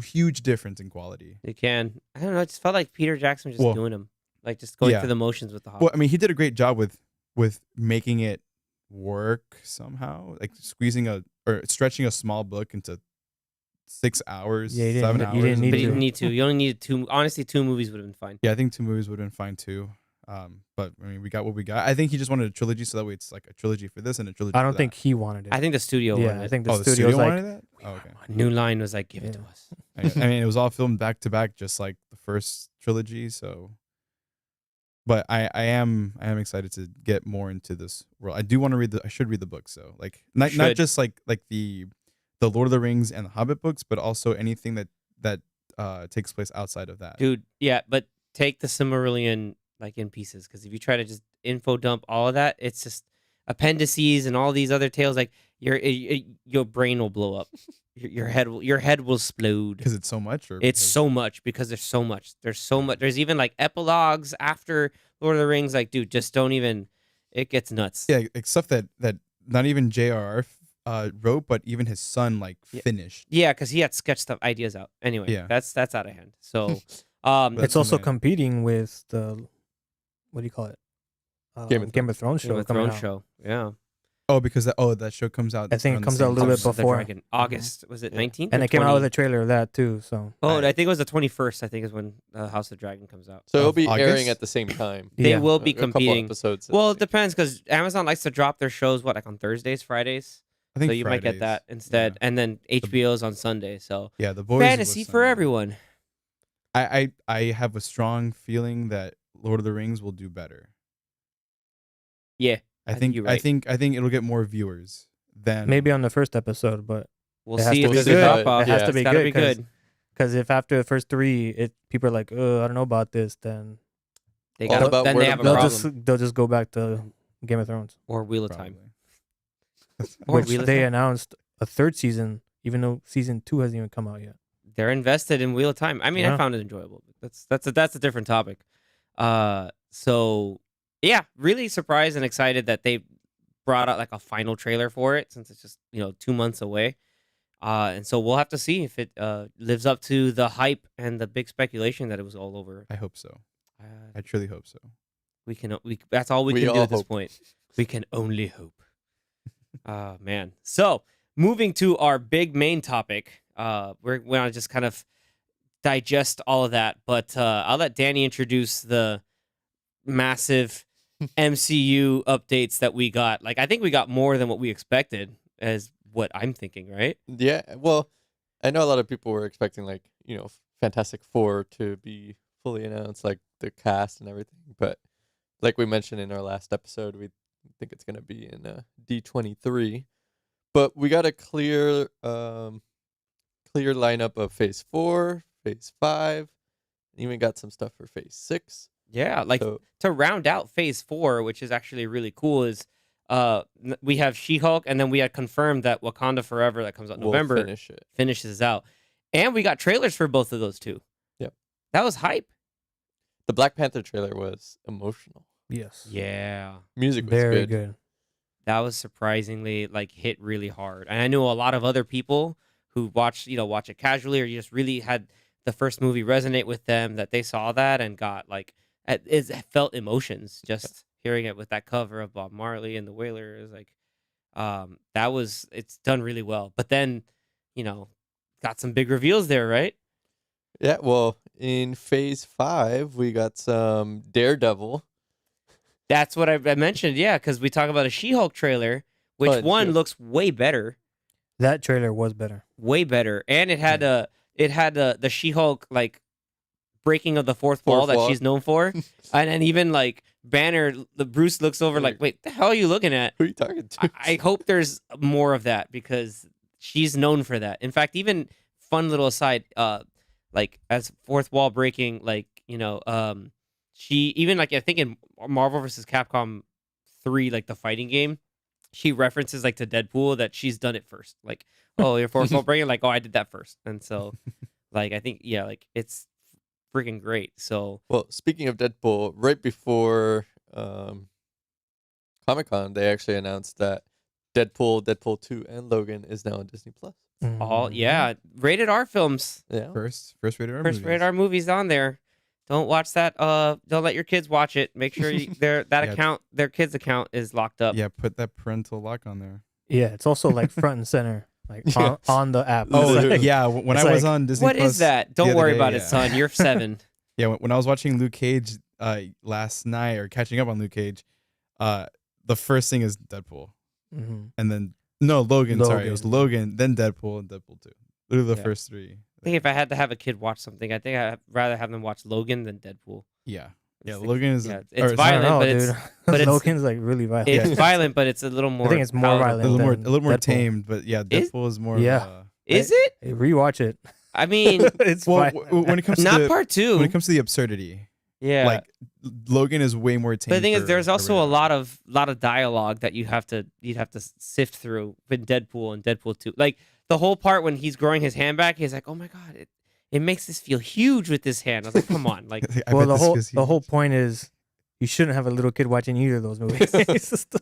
huge difference in quality. You can. I don't know. It just felt like Peter Jackson was just Well, doing them, like just going yeah. through the motions with the Hobbit. Well, I mean, he did a great job with making it work somehow, like stretching a small book into 6 hours, Yeah, you 7 didn't- hours. you didn't and need But then- you to. didn't need to. You only needed 2. Honestly, 2 movies would have been fine. Yeah, I think 2 movies would have been fine too. But I mean, we got what we got. I think he just wanted a trilogy, so that way it's like a trilogy for this and a trilogy. I for don't that. think he wanted it. I think the studio yeah, wanted I it. think the the studio's like, wanted that. Oh, okay. New Line was like, give it to Yeah. us. I mean, it was all filmed back to back, just like the first trilogy. So, but I am excited to get more into this world. I do want to read I should read the books, so like not Should. just like the Lord of the Rings and the Hobbit books, but also anything that takes place outside of that. Dude, yeah, but take the Silmarillion like in pieces, because if you try to just info dump all of that, it's just appendices and all these other tales. Like your brain will blow up, your head will explode. Because it's so much, or It's because- so much because there's so much. There's so much. There's even like epilogues after Lord of the Rings. Like, dude, just don't even. It gets nuts. yeah, like stuff that not even J.R.R. Wrote, but even his son like Yeah. finished. Yeah, because he had sketch stuff ideas out. Anyway, Yeah. that's out of hand. So, But- it's also man. competing with the, what do you call it? Game of Thrones Game show of coming Thrones out. show. Yeah. Oh, because that show comes out. I think it around the comes out a same little time. bit House of the before. Dragon. August. Was it Yeah. 19th? And or it came out with 20? a trailer of that too. So Oh, I- I think it was the 21st. I think is when House of the Dragon comes out. So it'll of be airing August? at the same time. They yeah. will be A couple competing. episodes. at Well, the it same- depends because Amazon likes to drop their shows like on Thursdays, Fridays. I think So you might get Fridays. that instead, and then HBO's on Sunday. So Yeah, the boys. was fantasy for Sunday. everyone. I have a strong feeling that Lord of the Rings will do better. Yeah, I think think you're I right. think it'll get more viewers than maybe on the first episode, but we'll It has see to if be there's a good. drop off. It has to be It's gotta good be 'cause- good. because if after the first 3, people are like, I don't know about this, then They All got about then word they of have a they'll mouth. problem. just go back to Game of Thrones, Or Wheel of Time. probably. Or which Wheel of they Time. announced a 3rd season, even though season 2 hasn't even come out yet. They're invested in Wheel of Time. I mean, I Yeah. found it enjoyable. That's a different topic. So yeah, really surprised and excited that they brought out like a final trailer for it, since it's just 2 months away. And so we'll have to see if it lives up to the hype and the big speculation that it was all over. I hope so. Uh, I truly hope so. that's all we We can do all at this hope. point. We can only hope. Oh man. So moving to our big main topic, we're gonna just kind of digest all of that, but I'll let Danny introduce the massive MCU updates that we got. Like, I think we got more than what we expected, as what I'm thinking, right? Yeah, well, I know a lot of people were expecting like Fantastic Four to be fully announced, like the cast and everything. But like we mentioned in our last episode, we think it's gonna be in D23. But we got a clear lineup of Phase 4, Phase 5, and even got some stuff for Phase 6. Yeah, like So to round out Phase 4, which is actually really cool, is we have She-Hulk, and then we had confirmed that Wakanda Forever that comes out in we'll November finish it. finishes out, and we got trailers for both of those two. Yep. That was hype. The Black Panther trailer was emotional. Yes. Yeah. Music was Very good. good. That was surprisingly like hit really hard. And I knew a lot of other people who watch it casually or just really had the first movie resonate with them, that they saw that and got like it felt emotions just hearing it with that cover of Bob Marley and the Wailers. Like it's done really well. But then, got some big reveals there, right? Yeah, well, in Phase 5, we got some Daredevil. That's what I mentioned, yeah, because we talk about a She-Hulk trailer, which Oh, one true. looks way better. That trailer was better. Way better, and it had the She-Hulk like breaking of the fourth wall that wall. she's known for, and then even like Banner, the Bruce looks over like, wait, the hell are you looking at? Who are you talking to? I hope there's more of that because she's known for that. In fact, even fun little aside, like as fourth wall breaking, like she even like I think in Marvel vs. Capcom 3, like the fighting game, she references like to Deadpool that she's done it first. Like, oh, your fourth wall breaking, like, oh, I did that first. And so like I think like it's freaking great. So Well, speaking of Deadpool, right before Comic-Con, they actually announced that Deadpool 2, and Logan is now on Disney Plus. yeah, rated R films. Yeah. First rated R First movies. rated R movies on there. Don't watch that. Don't let your kids watch it. Make sure their kids' account is locked up. Yeah, put that parental lock on there. Yeah, it's also like front and center, like Yeah. on the app. Oh, It's like- yeah. When it's I was like, on Disney What Plus, is that? Don't other worry day, about it, yeah. son. You're 7. Yeah, when I was watching Luke Cage last night or catching up on Luke Cage, the first thing is Deadpool, Mhm. and then Logan. Sorry, it was Logan. Logan, then Deadpool, and Deadpool 2. Literally the Yeah. first 3. I think if I had to have a kid watch something, I think I'd rather have them watch Logan than Deadpool. Yeah, It's like- Logan is. yeah, or it's I violent, don't know, but dude. but it's- Logan's like really violent. it's violent, but it's a little more. I think it's more palatable. a violent. little more, than a little more Deadpool. tamed, but yeah, Is- Deadpool is more. Yeah. Of a, Is it? Hey, rewatch it. I mean, It's well, violent. when it comes to not the, part 2. when it comes to the absurdity, Yeah. like Logan is way more tamed. But the thing is, for there's also a rated R. lot of dialogue that you'd have to sift through in Deadpool and Deadpool 2. Like the whole part when he's growing his hand back, he's like, "Oh my god, it makes this feel huge with this hand." I was like, "Come on!" Like, I Well, bet this feels the whole huge. point is you shouldn't have a little kid watching either of those movies. It's just-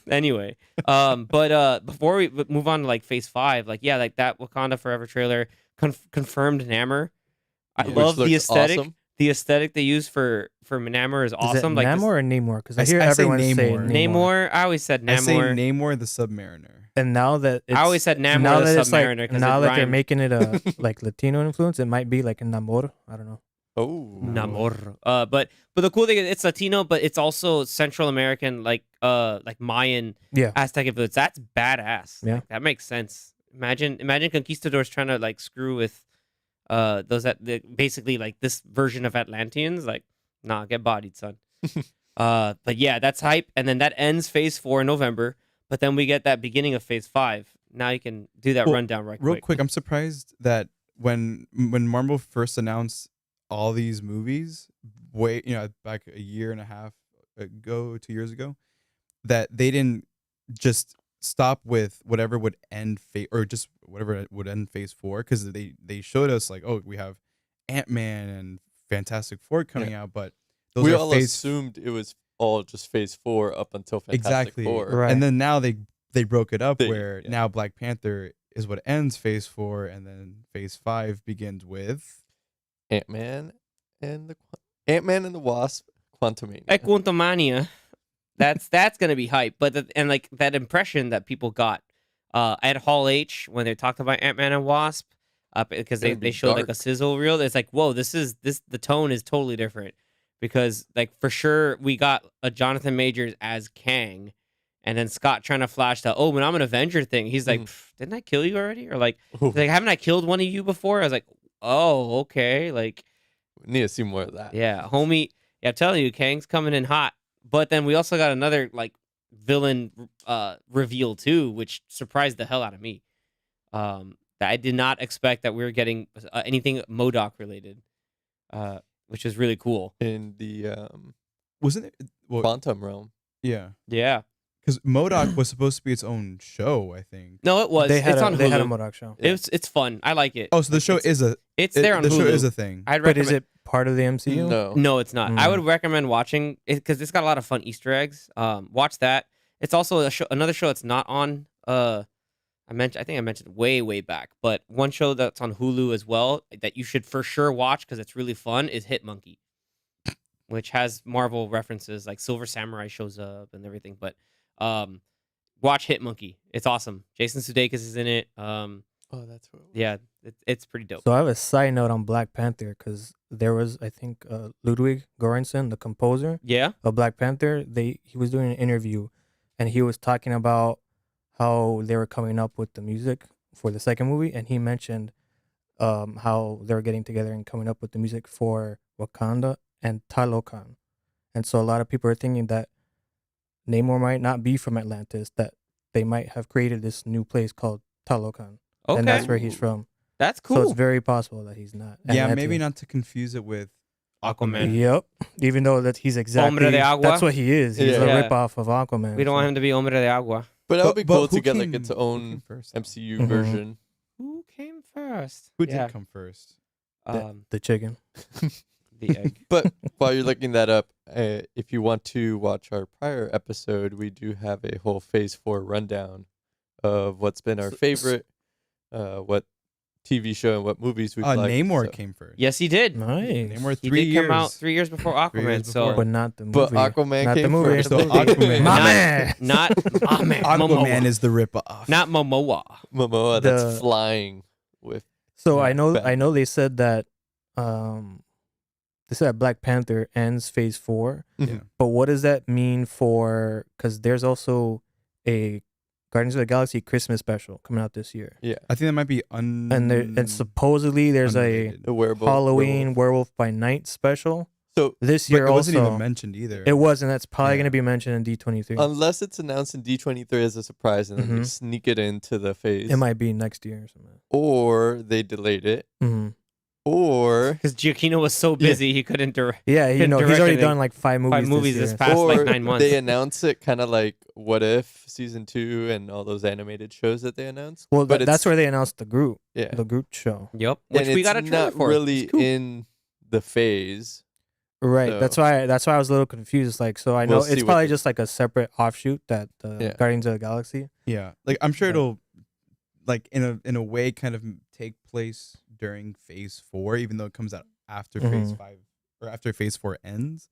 anyway, but before we move on to like Phase 5, like yeah, like that Wakanda Forever trailer confirmed Namor. I Yeah. Which love the looks aesthetic. awesome. The aesthetic they use for Namor is awesome. Is it Like Namor this- or Namor? Because I I hear say everyone say Namor. Namor. I always said I say Namor. Namor the Submariner. And now that it's, I always said Namor now the that it's Submariner like 'cause now it that they're rhymed. making it a like Latino influence, it might be like a Namor. I don't know. Oh. Namor. But the cool thing is it's Latino, but it's also Central American, like Mayan Yeah. Aztec influence. That's badass. Yeah. Like, that makes sense. Imagine conquistadors trying to like screw with those that basically like this version of Atlanteans. Like, nah, get bodied, son. But yeah, that's hype. And then that ends Phase 4 in November. But then we get that beginning of Phase 5. Now you can do that Well, rundown Real quick, I'm surprised that when Marvel first announced all these movies, back a year and a half ago, 2 years ago, that they didn't just stop with whatever would end or just whatever would end Phase 4, because they showed us like, oh, we have Ant-Man and Fantastic Four coming out, but those We are all Phase assumed it was all just Phase 4 up until Fantastic exactly Four. Right. And then now they broke it up where Yeah. now Black Panther is what ends Phase 4, and then Phase 5 begins with Ant-Man and the Wasp, Quantumania. Quantumania. That's gonna be hype. But and like that impression that people got at Hall H when they talked about Ant-Man and Wasp, because Gonna they be showed like a dark. sizzle reel. It's like, whoa, the tone is totally different, because like for sure we got a Jonathan Majors as Kang, and then Scott trying to flash the when I'm an Avenger thing. He's like, didn't I kill you already? Or like, Ooh, he's like, haven't I killed one of you before? I was like, oh, okay, like. need to see more of that. Yeah, homie. Yeah, I'm telling you, Kang's coming in hot. But then we also got another like villain reveal too, which surprised the hell out of me. That I did not expect that we were getting anything MODOK related, which is really cool. In the wasn't it? Well, quantum realm. yeah, Yeah, Because MODOK was supposed to be its own show, I think. No, it was. They had It's on they had a Hulu. MODOK show. It's fun. I like it. Oh, so the show is a. It's there on the Hulu. show is a thing. I'd But recommend. is it part of the MCU? No. No, it's not. I Mm. would recommend watching it because it's got a lot of fun Easter eggs. Watch that. It's also a show, another show that's not on. I think I mentioned way back, but one show that's on Hulu as well that you should for sure watch because it's really fun is Hit Monkey, which has Marvel references like Silver Samurai shows up and everything. But watch Hit Monkey. It's awesome. Jason Sudeikis is in it. Oh, that's what. Yeah, it's pretty dope. So I have a side note on Black Panther because there was, I think, Ludwig Göransson, the composer Yeah. of Black Panther. He was doing an interview, and he was talking about how they were coming up with the music for the second movie, and he mentioned how they were getting together and coming up with the music for Wakanda and Talokan. And so a lot of people are thinking that Namor might not be from Atlantis, that they might have created this new place called Talokan. Okay. And that's where he's from. That's So cool. it's very possible that he's not. Yeah, Atlantean. maybe not to confuse it with Aquaman. Yep. Even though that he's exactly Hombre de agua? that's what he is. He's a Yeah. ripoff of Aquaman. We don't so- want him to be Hombre de Agua. But that would be cool to who get like came- its who own came first, though? MCU Mhm. version. Who came first? Who Yeah. did come first? the chicken. The egg. But while you're looking that up, if you want to watch our prior episode, we do have a whole Phase 4 rundown of what's been our favorite, what TV show and what movies we've liked. Namor so- came first. Yes, he did. Nice. Namor He 3 did years. come out 3 years before Aquaman. 3 years so before. But not the movie. But Aquaman not came the movie. first. So Aquaman. My Not- man. not Aquaman. Aquaman is the ripoff. not Momoa. Momoa that's The- flying with. So Yeah, I know they said that Black Panther ends Phase 4. Yeah. But what does that mean for? Because there's also a Guardians of the Galaxy Christmas special coming out this year, Yeah, I think that might be and supposedly there's a unrelated. the wearable Halloween Werewolf by Night special So this But year. it wasn't also, even mentioned either. it wasn't. That's probably Yeah. going to be mentioned in D23. unless it's announced in D23 as a surprise and then they Mhm. sneak it into the phase, It might be next year or something. or they delayed it, hmm or Because Giacchino was so busy he couldn't direct Yeah, Couldn't he's direct already anything. done like 5 5 movies this this year. past or like 9 months. they announce it kind of like What If season 2 and all those animated shows that they announced. Well, but that's it's- where they announced the Groot, Yeah, the Groot show. Yep. Which and we it's got a trailer not for. really It's cool. in the phase. Right. So- That's why I was a little confused. Like, so I know We'll see it's what probably the- just like a separate offshoot that Yeah. Guardians of the Galaxy. Yeah, like I'm sure Yeah. it'll, like in a way, kind of take place during Phase 4, even though it comes out after Phase Mhm. 5 or after Phase 4 ends.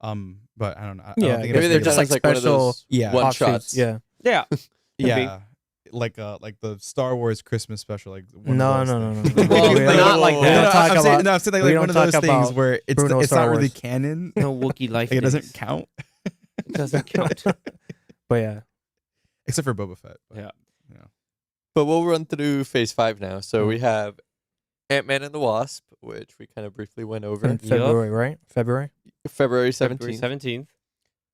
But I don't know. I Yeah, don't think Maybe it'll they're be just just like like one of special those Yeah. one offshoots. shots. Yeah. Yeah. yeah, like the Star Wars Christmas special, like one No, of those no, no, things. no, no. Well, We don't- not like No, that. We no, don't talk I'm saying, about- no, I'm saying we like don't one of talk those things about where it's Bruno it's Star not really Wars. canon. No Wookiee life. Like, it doesn't days. count, It doesn't count. But yeah. except for Boba Fett. But, Yeah. But we'll run through Phase 5 now. So Mhm. we have Ant-Man and the Wasp, which we kind of briefly went over. In February, right? February. February February 17th. 17th.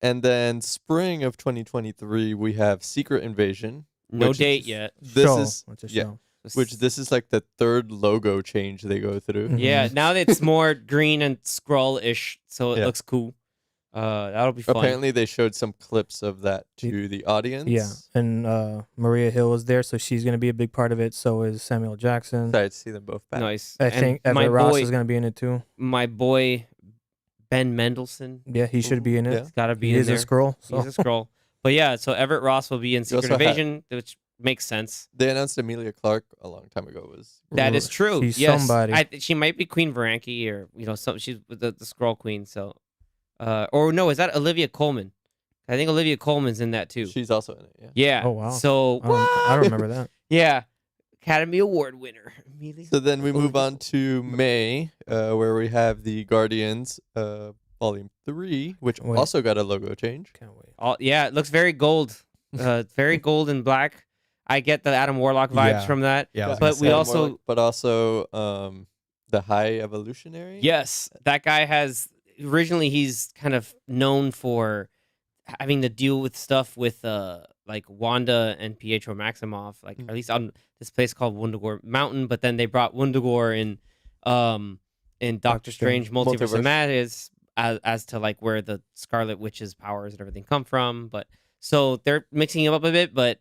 And then spring of 2023, we have Secret Invasion. No which date is- yet. This Show. is It's a yeah. show. which this is like the third logo change they go through. Mhm. Yeah, now that it's more green and scroll-ish, so it Yeah. looks cool. That'll be fun. Apparently, they showed some clips of that to the audience. Yeah, and Maria Hill was there, so she's gonna be a big part of it. So is Samuel Jackson. Excited to see them both back. Nice. I And think my Everett Ross boy, is gonna be in it too. my boy Ben Mendelsohn. Yeah, he should be in it. Yeah. He's got to be He in is there. a scroll. So. He's a scroll. But yeah, so Everett Ross will be in Secret also had- Invasion, which makes sense. They announced Emilia Clarke a long time ago. That is true. She's yes. somebody. She might be Queen Varanki or she's the scroll queen. So, or no, is that Olivia Colman? I think Olivia Colman's in that too. She's also in it. Yeah. Yeah. Oh, wow. So I don't remember that. yeah, Academy Award winner. Emilia. So then we move on to May, where we have the Guardians Volume 3, which Wait. also got a logo change. Can't wait. Yeah, it looks very gold. Very gold and black. I get the Adam Warlock vibes Yeah. from that. Yeah, I was But gonna we say. also- but also the High Evolutionary. Yes, that guy has. Originally, he's kind of known for having to deal with stuff with like Wanda and Pietro Maximoff, like Mhm. at least on this place called Wundagore Mountain. But then they brought Wundagore in Doctor Strange Multiverse of Multiverse. Madness as to like where the Scarlet Witch's powers and everything come from. But So they're mixing it up a bit, but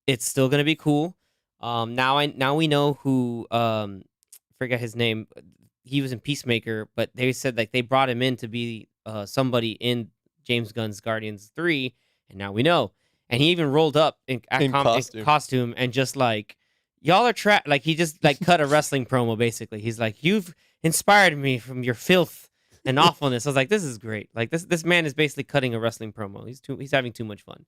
it's still gonna be cool. Now we know who forget his name. He was in Peacemaker, but they said like they brought him in to be somebody in James Gunn's Guardians 3, and now we know. And he even rolled up in costume and just like, y'all are like he just like cut a wrestling promo basically. He's like, you've inspired me from your filth and awfulness. I was like, this is great. Like this man is basically cutting a wrestling promo. He's having too much fun.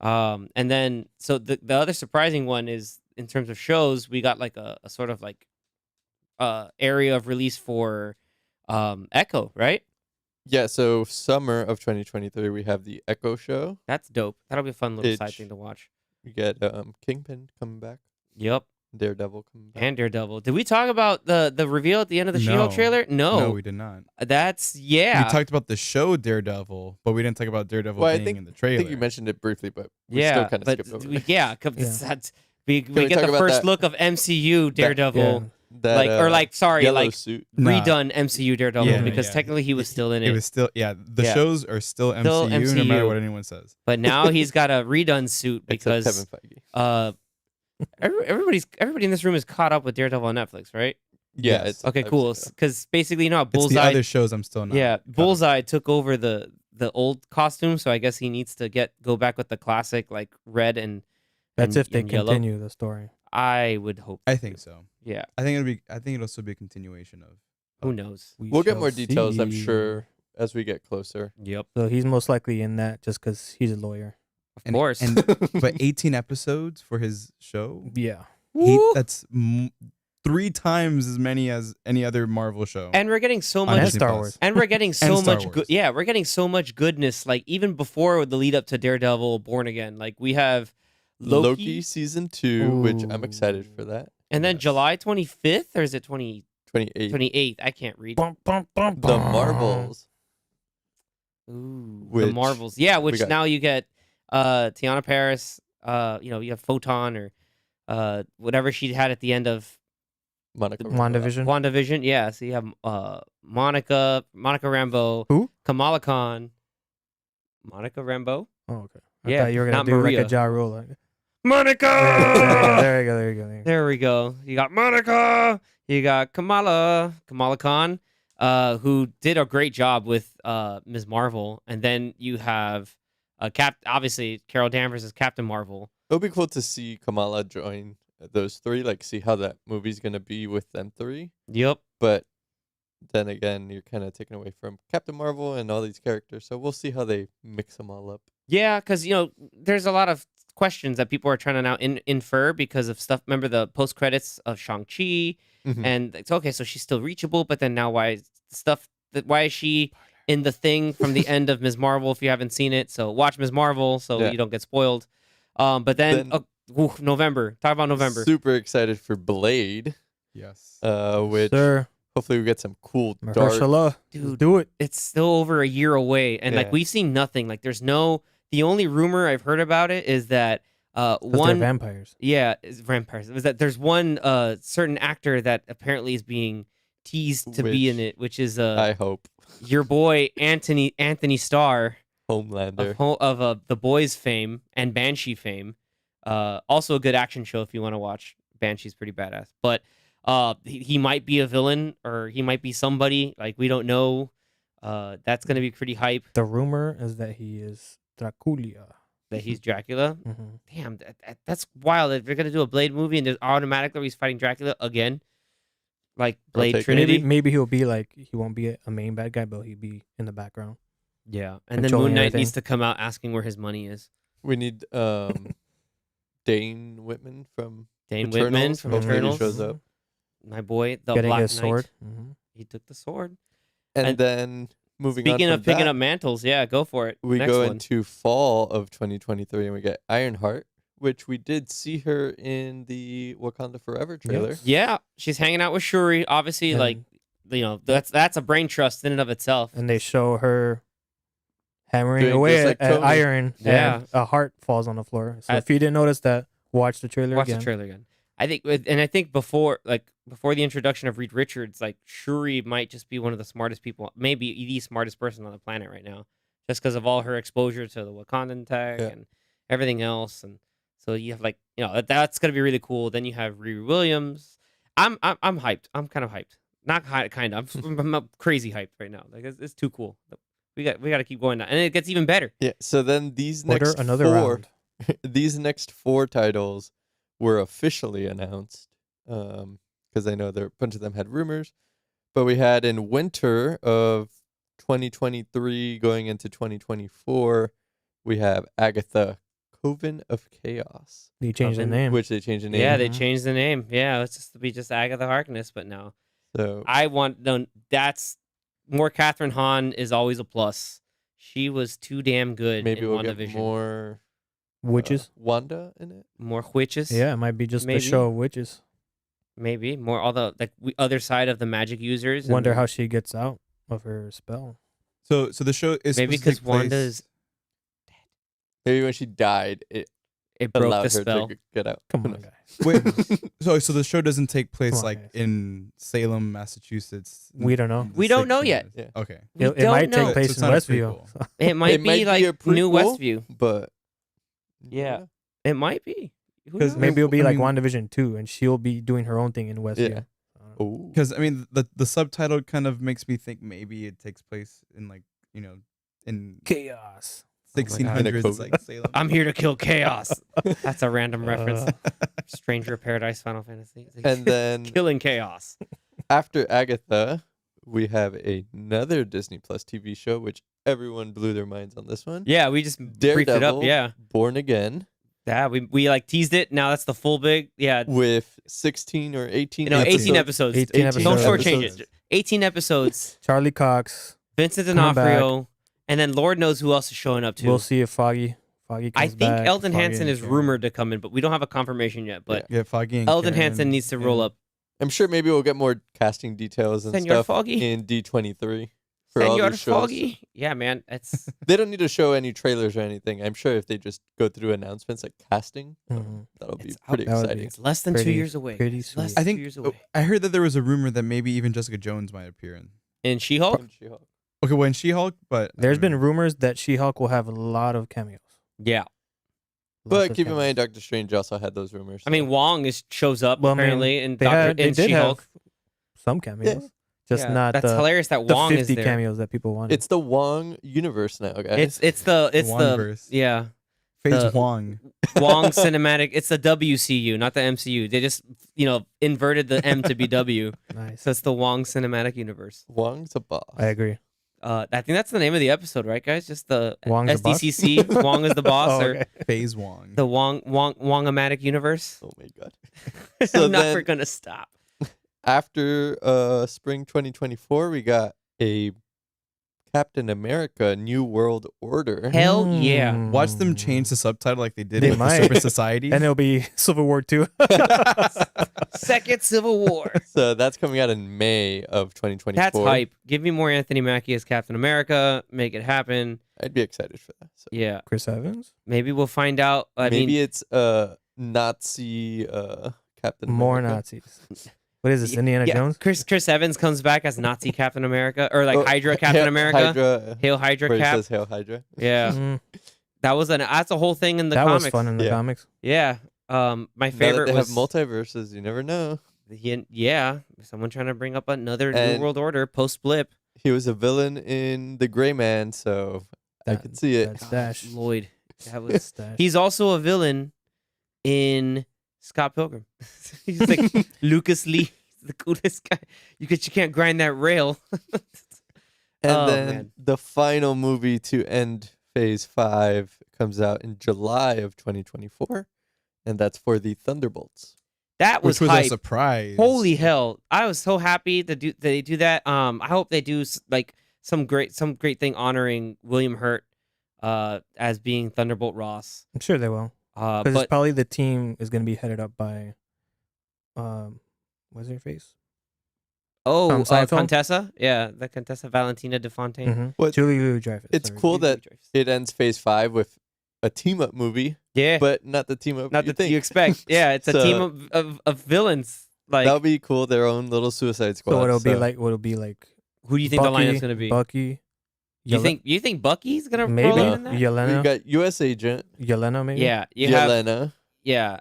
And then so the other surprising one is in terms of shows, we got like a sort of like area of release for Echo, right? Yeah, so summer of 2023, we have the Echo show. That's dope. That'll be a fun little side thing to watch. We get Kingpin coming back. Yep. Daredevil coming back. And Daredevil. Did we talk about the reveal at the end of the She-Hulk trailer? No, we did not. That's We talked about the show Daredevil, but we didn't talk about Daredevil being in the trailer. I think you mentioned it briefly, but we still kind of skipped over it. We get the first look of MCU Daredevil. Yellow suit. Redone MCU Daredevil because technically he was still in it. It was still the shows are still MCU no matter what anyone says. But now he's got a redone suit because Kevin Feige. everybody in this room is caught up with Daredevil on Netflix, right? Yeah. Yes. Okay, cool. Because basically, you know, It's Bullseye. the other shows I'm still not. Yeah, Bullseye took over the old costume, so I guess he needs to go back with the classic like red and. That's if they yellow. continue the story. I would hope. I think so. Yeah. I think it'll still be a continuation of. Who knows? We'll get more details, I'm sure, as we get closer. Yep. So he's most likely in that just because he's a lawyer. Of course. But 18 episodes for his show. Yeah. That's 3 times as many as any other Marvel show. And we're getting so on much Disney Star Plus. Wars. And we're getting so Star much Wars. we're getting so much goodness like even before the lead up to Daredevil Born Again. Like we have Loki season 2, which I'm excited for that. and then July 25th or is it 28th? 28th. I can't read. The Marvels. Ooh, the Which Marvels. Yeah, which got- now you get Tiana Paris, you have Photon or whatever she had at the end of Monica WandaVision. WandaVision. Yeah, so you have Monica Rambeau, Who? Kamala Khan, Monica Rambeau. Oh, okay. I Yeah, thought you were gonna not do Maria. like a Ja Rule. Like, Monica. there you go. There you go. There we go. You got Monica. You got Kamala Khan, who did a great job with Ms. Marvel, and then you have obviously Carol Danvers as Captain Marvel. It'll be cool to see Kamala join those 3, like see how that movie's gonna be with them 3. Yep. But then again, you're kind of taken away from Captain Marvel and all these characters, so we'll see how they mix them all up. Yeah, because there's a lot of questions that people are trying to now infer because of stuff. Remember the post credits of Shang-Chi, and it's okay. So she's still reachable, but then now why is she in the thing from the end of Ms. Marvel? If you haven't seen it, so watch Ms. Marvel so you don't get spoiled. But then November. Talk about November. Super excited for Blade. Yes. Which Sir, hopefully we get some cool dark. Mahershala, Dude, do it. It's still over a year away, and like Yeah. we've seen nothing. Like there's no. The only rumor I've heard about it is that They're one vampires. Yeah, it's vampires. Is that there's one certain actor that apparently is being teased to be in it, which is I hope your boy Anthony Starr Homelander. of The Boys fame and Banshee fame. Also a good action show if you want to watch. Banshee's pretty badass, but he might be a villain or he might be somebody like we don't know. That's gonna be pretty hype. The rumor is that he is Dracula. That he's Dracula. Mm-hmm. Damn, that's wild. If you're gonna do a Blade movie and there's automatically he's fighting Dracula again, like Blade take it. Trinity. Maybe he'll be like he won't be a main bad guy, but he'll be in the background. Yeah, and then Controlling Moon Knight everything. needs to come out asking where his money is. We need Dane Whitman from Dane Eternals. Whitman from Hopefully he Eternals. shows up. My boy, the Getting Black his Knight. sword. Mm-hmm. He took the sword. And And then moving on Speaking from of picking that, up mantles, yeah, go for it. we Next go one. into fall of 2023 and we get Ironheart, which we did see her in the Wakanda Forever trailer. Yeah, she's hanging out with Shuri. Obviously, And- like that's a brain trust in and of itself. And they show her hammering Doing away just like at Tony. iron. Yeah. And a heart falls on the floor. So I- if you didn't notice that, watch the trailer Watch again. the trailer again. I think before the introduction of Reed Richards, like Shuri might just be one of the smartest people, maybe the smartest person on the planet right now, just because of all her exposure to the Wakandan tech Yeah. and everything else. And so you have that's gonna be really cool. Then you have Riri Williams. I'm hyped. I'm kind of hyped. Not kind of. I'm crazy hyped right now. Like it's too cool. We got to keep going now, and it gets even better. Yeah. So then these Order next another four, round. these next 4 titles were officially announced. Because I know a bunch of them had rumors, but we had in winter of 2023 going into 2024, we have Agatha Coven of Chaos, They changed the Oven, name. which they changed the name. Yeah, they Mhm. changed the name. Yeah, it's just to be just Agatha Harkness, but no. So I want no. That's more. Catherine Hahn is always a plus. She was too damn good. maybe in we'll get WandaVision. more Witches. Wanda in it. More witches. Yeah, it might be just maybe. the show of witches. Maybe more. All the other side of the magic users. and Wonder how she gets out of her spell. So the show is maybe supposed to because take Wanda place- is Maybe when she died, it it broke allowed the her spell. to get out. Come Who on, knows? guys. Wait, so the show doesn't take place Come on, like guys. in Salem, Massachusetts. We don't know. in the We don't know 60s. yet. Yeah. Okay. We It don't might know. take place So it's in not a Westview. prequel. It might It might be be like a New prequel. Westview. But Yeah. It might be. Who 'Cause knows? Maybe it'll be I like mean- WandaVision 2, and she'll be doing her own thing in Westview. Yeah. Oh. Because I mean, the subtitle kind of makes me think maybe it takes place in in Chaos. 1600s, In a like Salem. I'm here to kill chaos. That's a random reference. Uh, Stranger of Paradise, Final Fantasy. And then killing chaos. after Agatha, we have another Disney Plus TV show, which everyone blew their minds on this one. Yeah, we just briefed Daredevil, it up. Yeah, Born Again, yeah. We like teased it. Now that's the full big. Yeah, with 16 or 18 no, 18 episodes. episodes. 18 Don't episodes. shortchange it. 18 episodes. Charlie Cox. Vincent Coming back. D'Onofrio, and then Lord knows who else is showing up too. We'll see if Foggy comes I think back. Eldon Foggy Hansen and is Sharon. rumored to come in, but we don't have a confirmation yet. But Yeah, Foggy and Eldon Karen, Hansen needs to roll yeah. up. I'm sure maybe we'll get more casting details and Senor stuff Foggy? in D23 for all Senor these shows. Foggy. Yeah, man. It's They don't need to show any trailers or anything. I'm sure if they just go through announcements like casting, Mhm. that'll be It's out- pretty that would be- exciting. it's less than 2 Pretty- years away. pretty It's sweet. less I than think 2 years away. I heard that there was a rumor that maybe even Jessica Jones might appear in. In She-Hulk. And She-Hulk. Okay, well, in She-Hulk, but I There's don't been know. rumors that She-Hulk will have a lot of cameos. Yeah. But Lots of keep in cameos. mind, Doctor Strange also had those rumors. I mean, so- Wong shows up Well, I mean, apparently in They in did She-Hulk. have some cameos, just Yeah, not that's the, hilarious that the Wong is 50 there. cameos that people wanted. it's the Wong universe now, guys. It's the Wongverse. yeah Phase the- Wong. Wong cinematic. It's the WCU, not the MCU. They just inverted the M to be W, nice. so it's the Wong cinematic universe. Wong's a boss. I agree. I think that's the name of the episode, right, guys? Just the Wong's the boss? SDCC. Wong is the boss, Oh, or okay. Phase Wong. the Wong-omatic universe. Oh my god. So I'm never then- gonna stop. After spring 2024, we got a Captain America New World Order. Hell yeah. Watch them change the subtitle like they did They with might. the Super Society. And it'll be Civil War 2. Second Civil War. So that's coming out in May of 2024. That's hype. Give me more Anthony Mackie as Captain America. Make it happen. I'd be excited for that. So Yeah. Chris Evans? Maybe we'll find out. I maybe mean, it's Nazi Captain More America. Nazis. What is this, Indiana yeah, Jones? Chris Evans comes back as Nazi Captain America, or like Oh, Hydra Captain America. Hydra, Hail Hydra where it Cap. says Hail Hydra. Yeah, Mm, that's a whole thing in the that comics. was fun in the Yeah. comics. Yeah. My Now that favorite they was have multiverses, you never know. yeah, someone trying to bring up another New And- World Order post blip. He was a villain in The Gray Man, so I That- could see it. That's Dash. Lloyd. That was. Dash. He's also a villain in Scott Pilgrim. He's like Lucas Lee, the coolest guy. You can't grind that rail. And Oh, then man. the final movie to end Phase 5 comes out in July of 2024, and that's for the Thunderbolts. That was, which was hype. a surprise. Holy hell! I was so happy that they do that. I hope they do like some great thing honoring William Hurt, as being Thunderbolt Ross. I'm sure they will. Because it's But probably the team is going to be headed up by, what's her face? From Seinfeld? Contessa, yeah, the Contessa Valentina de Fontaine. Mm-hmm. What- Julie Louis-Dreyfus. It's sorry. cool that it ends Phase 5 with a team-up movie, Yeah, but not the team-up not you that think. you expect. Yeah, it's a So- team of villains. Like, That'll be cool, their own little Suicide Squad. So what'll be like? What'll be like? who do you think the Bucky, lineup's gonna be? Bucky, You think Bucky's gonna maybe roll in that? We Yelena? got U.S. Agent Yelena, maybe. Yeah, you have Yelena. Yelena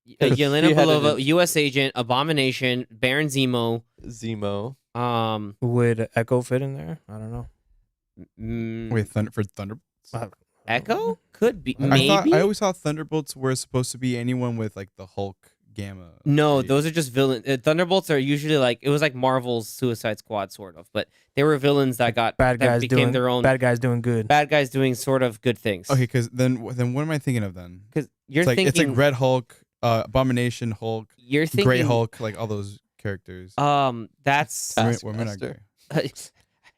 She had it Belova, in- U.S. Agent, Abomination, Baron Zemo. Zemo. Would Echo fit in there? I don't know. Wait, for Thunderbolts? Echo could be I maybe. always thought Thunderbolts were supposed to be anyone with like the Hulk, Gamma. No, right? those are just villains. Thunderbolts are usually like it was like Marvel's Suicide Squad, sort of, but they were villains that got Bad that guys became doing their own bad guys doing good. bad guys doing sort of good things. Okay, because then what am I thinking of then? Because you're It's like thinking Red Hulk, Abomination Hulk, you're thinking Gray Hulk, like all those characters. that's Women are Taskmaster. gray.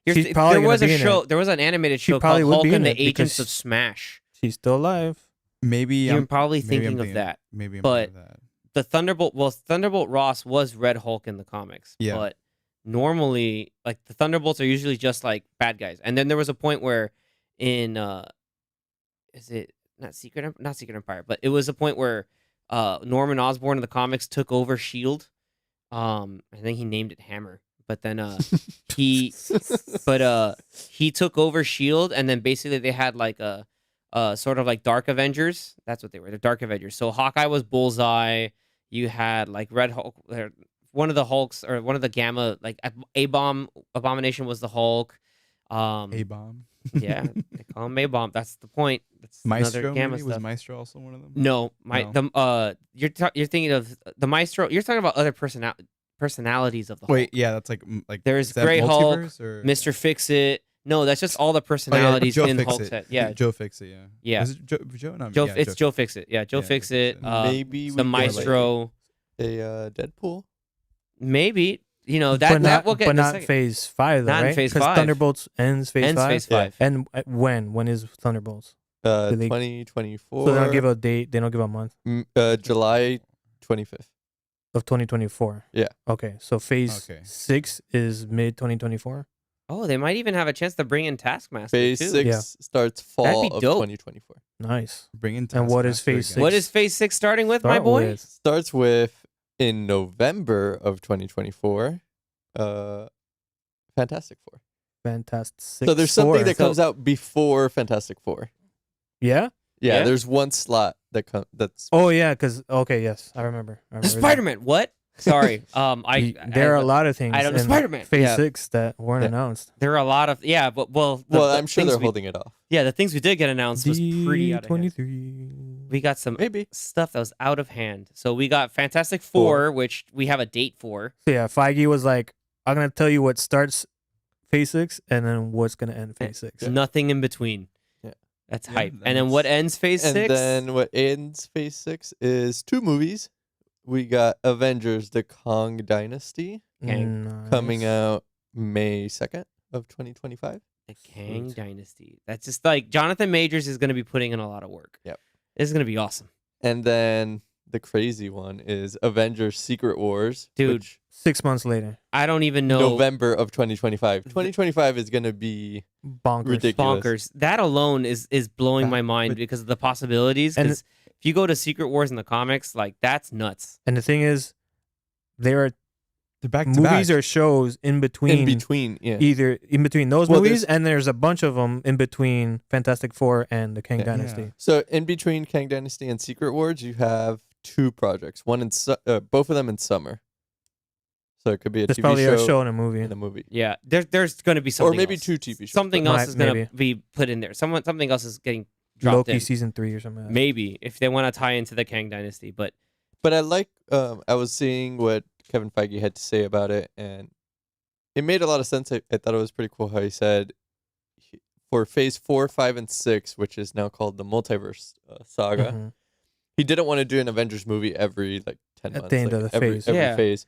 She's there probably was gonna a be in show. it. There was an animated She show probably called would Hulk be and in the it Agents because of Smash. She's still alive. Maybe You're I'm probably maybe I'm thinking of that. Maybe I'm But- thinking of that. The Thunderbolt Ross was Red Hulk in the comics. Yeah. But normally, like the Thunderbolts are usually just like bad guys. And then there was a point where in is it not Secret Empire, but it was a point where Norman Osborn in the comics took over Shield. I think he named it Hammer. But then he took over Shield, and then basically they had like a sort of like Dark Avengers. That's what they were. The Dark Avengers. So Hawkeye was Bullseye. You had like Red Hulk. One of the Hulks or one of the Gamma, like Abomination was the Hulk. A-Bomb. Yeah, they call him A-Bomb. That's the point. That's Maestro, another Gamma maybe? Was stuff. Maestro also one of them? No, No. you're thinking of the Maestro. You're talking about other personalities of the Wait, Hulk. yeah, that's like There's is that Grey Hulk, multiverse, or? Mr. Fix-It. No, that's just all the Oh, yeah, personalities Joe in Fix Hulk's It. head. Yeah, Joe Fix It. Yeah. Yeah. Was it Joe? No, Joe. yeah, It's Joe Fix-It. Yeah, Joe Yeah, Fix-It. Maybe The we get, Maestro. a Deadpool. Maybe but that not, will get but in a not second. phase 5 though, Not in right? phase 'Cause 5. Thunderbolts ends phase Ends 5. phase Yeah. 5. And when is Thunderbolts? Do they- 2024. So they don't give a date. They don't give a month July 25th. of 2024. Yeah. Okay, so phase Okay. 6 is mid 2024. Oh, they might even have a chance to bring in Taskmaster Phase too. 6 Yeah. starts fall be of dope. 2024. Nice. Bringing And what is Taskmaster phase again. 6? What is phase 6 starting with, my Start boy? with Starts with in November of 2024. Fantastic Four. Fantastic Six. So there's something that So- comes out before Fantastic Four. Yeah. Yeah, Yeah? there's one slot that's Oh yeah, because okay, yes, I remember. that. Spider-Man. What? Sorry. There are a lot of things. I don't know in Spider-Man. Phase Yeah. 6 that weren't Yeah. announced. There are a lot of but well, the I'm sure things they're we- holding it off. Yeah, the things we did get announced was pretty out of hand. D23. We got some Maybe. stuff that was out of hand. So we got Fantastic Four, which we have a date for. So yeah, Feige was like, "I'm gonna tell you what starts Phase 6 and then what's gonna end Phase 6." Nothing in between. Yeah. That's Yeah, hype. that And then what makes- ends phase And 6? then what ends Phase 6 is 2 movies. We got Avengers: The Kang Dynasty coming out May 2nd of 2025. The Kang Dynasty. That's just like Jonathan Majors is going to be putting in a lot of work. Yep. This is going to be awesome. And then the crazy one is Avengers: Secret Wars. Dude, which 6 months later, I don't even know. November of 2025. 2025 is going to be bonkers. ridiculous. Bonkers. That alone is blowing That my mind would- because of the possibilities. And- Because if you go to Secret Wars in the comics, like that's nuts. And the thing is, there are They're back to movies back. or shows in between, in between. Yeah. either in between those Well, movies, there's- and there's a bunch of them in between Fantastic Four and the Kang Yeah. Dynasty. Yeah. So in between Kang Dynasty and Secret Wars, you have 2 projects. One in both of them in summer. So it could be a There's TV probably show a show and a movie. and a movie. Yeah, there's going to be something Or maybe else. 2 TV shows. Something but- else is going to Maybe. be put in there. Something else is getting dropped Loki in. season 3 or something. Like that. Maybe if they want to tie into the Kang Dynasty, but But I like, I was seeing what Kevin Feige had to say about it, and it made a lot of sense. I thought it was pretty cool how he said for phase 4, 5, and 6, which is now called the multiverse saga, Mhm. he didn't want to do an Avengers movie every 10 At months. the end like of the every, phase. Every Yeah. phase.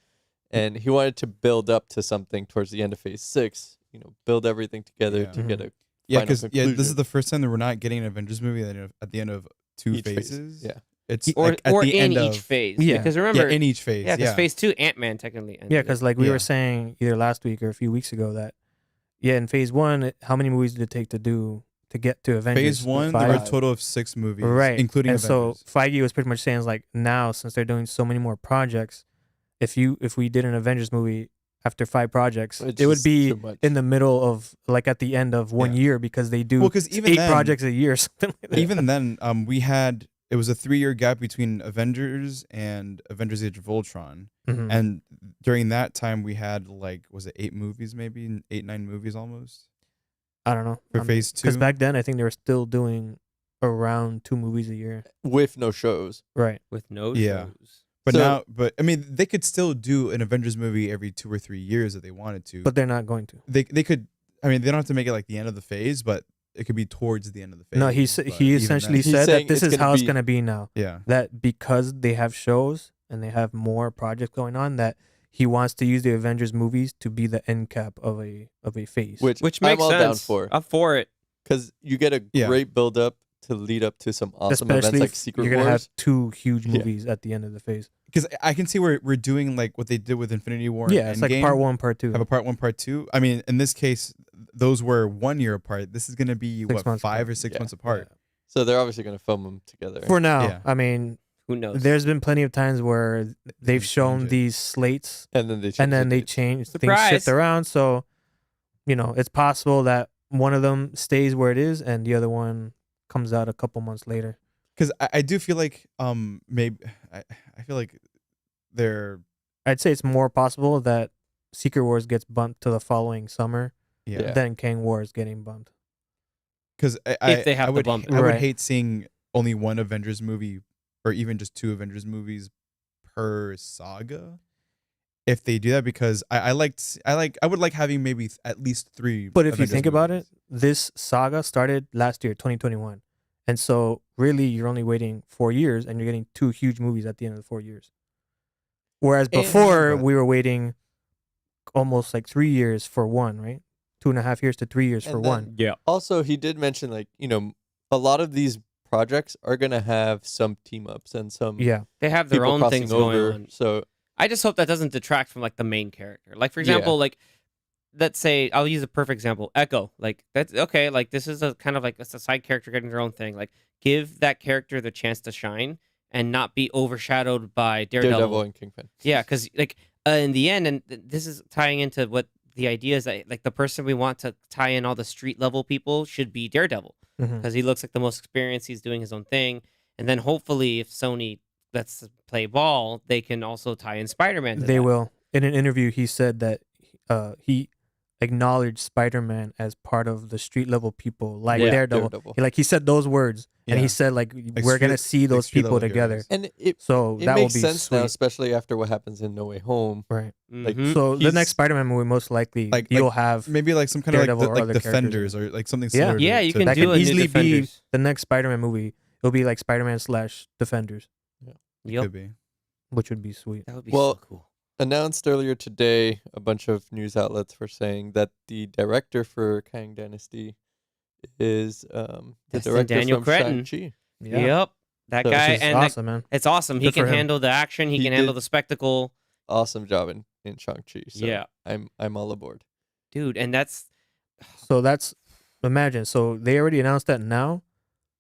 And he wanted to build up to something towards the end of phase 6, build everything together Yeah. to get a Yeah, final because this conclusion. is the first time that we're not getting an Avengers movie at the end of 2 Each phase. phases. Yeah. It's or like at or the in end each of, phase. Yeah. Because remember, in each phase. yeah, because phase 2 Ant-Man technically ended. Yeah, because like we Yeah. were saying either last week or a few weeks ago that, in Phase 1, how many movies did it take to get to Avengers? Phase 1, there were a 5. total of 6 movies, Right, including and Avengers. so Feige was pretty much saying is like now since they're doing so many more projects, if we did an Avengers movie after 5 projects. It's It would just be too much. in the middle of like at the end of one Yeah. year because they do Well, 'cause even 8 then- projects a year or something like that. Even then, it was a 3-year gap between Avengers and Avengers: Age of Ultron, Mhm. and during that time we had was it 8 movies, maybe 8, 9 movies almost I don't know. for Phase 2. Because back then I think they were still doing around 2 movies a year. with no shows. Right. with no Yeah. shows. But but I mean, they could still do an Avengers movie every 2 or 3 years if they wanted to. But they're not going to. they could. I mean, they don't have to make it like the end of the phase, but it could be towards the end of the phase. No, but he even essentially then- He's said saying that this it's is gonna how it's be- going to be now. yeah. That because they have shows and they have more projects going on, that he wants to use the Avengers movies to be the end cap of a phase. Which Which I'm makes all sense. down for, Up for it. because you get a Yeah. great build up to lead up to some awesome especially events like if Secret you're gonna have Wars. 2 huge Yeah. movies at the end of the phase. Because I can see where we're doing like what they did with Infinity War. and Yeah, it's like Endgame. part 1, part 2. Have a part 1, part 2. I mean, in this case, those were 1 year apart. This is going to be 6 months 5 apart. or 6 Yeah. months apart. So they're obviously going to film them together. For now, Yeah. I mean, Who knows? there's been plenty of times where they've can shown change it. these slates and then they and then the they dates. change things Surprise. shift around. So, it's possible that one of them stays where it is and the other one comes out a couple months later. Because I do feel like maybe I feel like they're I'd say it's more possible that Secret Wars gets bumped to the following summer Yeah. than Kang Wars getting bumped. because If they have to would bump it. I would Right. hate seeing only one Avengers movie or even just 2 Avengers movies per saga. If they do that, because I would like having maybe at least 3. But if you Avengers think about it, movies. this saga started last year, 2021. And so really you're only waiting 4 years and you're getting 2 huge movies at the end of the 4 years. Whereas And- before but- we were waiting almost like 3 years for one, right? 2.5 years to 3 years for And one. then- Yeah. Also, he did mention a lot of these projects are going to have some team ups and some Yeah. They have their people own crossing things over. going on. So I just hope that doesn't detract from like the main character. Like for Yeah. example, like let's say I'll use a perfect example. Echo. Like that's okay. Like this is a kind of like it's a side character getting their own thing. Like give that character the chance to shine and not be overshadowed by Daredevil and Kingpin. Yeah, because like in the end, and this is tying into what the idea is that like the person we want to tie in all the street level people should be Daredevil Mhm. because he looks like the most experienced. He's doing his own thing, and then hopefully, if Sony lets play ball, they can also tie in Spider-Man. to They that. will. In an interview, he said that he acknowledged Spider-Man as part of the street level people, like Yeah, Daredevil. He said those words, and he Yeah. said like we're gonna street- see those street people level together. heroes. And it So that will makes be sense sweet, now, especially after what happens in No Way Home. right? Like, Mhm. So the He's- next Spider-Man movie, most likely, Like- you'll like have Maybe like some kind of Daredevil or like other characters Defenders in or like something Yeah. similar. Yeah, to, you to can that do can a new easily be Defenders. the next Spider-Man movie. It'll be like Spider-Man/Defenders, Yep. Could be. which would be sweet. That would be Well, so cool. Announced earlier today, a bunch of news outlets were saying that the director for Kang Dynasty is the Destin director Daniel from Cretton. Shang-Chi. Yep, that So- guy, Which is and awesome, man. it's awesome. He Good for can him. handle the action. He He can handle did- the spectacle. Awesome job in Shang-Chi. So Yeah. I'm all aboard. Dude, and that's So that's imagine. So they already announced that now,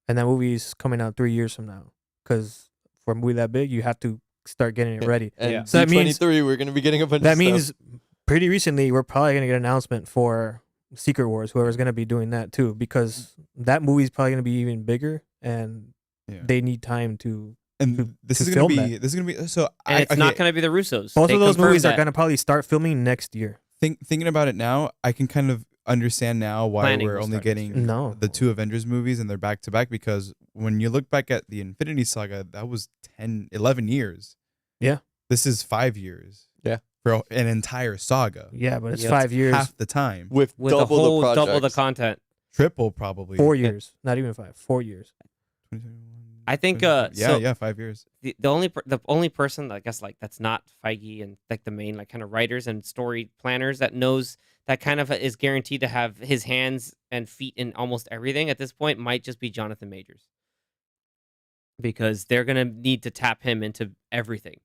and that movie's coming out 3 years from now. Because for a movie that big, you have to start getting it Yeah. ready. And Yeah. So that means- D23, we're going to be getting a bunch That of means stuff. pretty recently we're probably gonna get an announcement for Secret Wars. Whoever's gonna be doing that too, because that movie's probably gonna be even bigger, and Yeah. they need time to. And this to is gonna film be so. and it's okay, not going to be the Russos. Both They of those confirmed movies are that. gonna probably start filming next year. thinking about it now. I can kind of understand now why Planning we're will only start next getting year. No, the 2 Avengers movies and they're back to back, because when you look back at the Infinity Saga, that was 11 years. Yeah. This is 5 years. Yeah. For an entire saga. yeah, but it's Yep. 5 years, Half the time. with with a double whole the projects. double the content. Triple probably. 4 years, not even 5, 4 years. 2021, I think, 2022. so- 5 years. The only person I guess like that's not Feige and like the main like kind of writers and story planners that knows that kind of is guaranteed to have his hands and feet in almost everything at this point might just be Jonathan Majors, because they're gonna need to tap him into everything.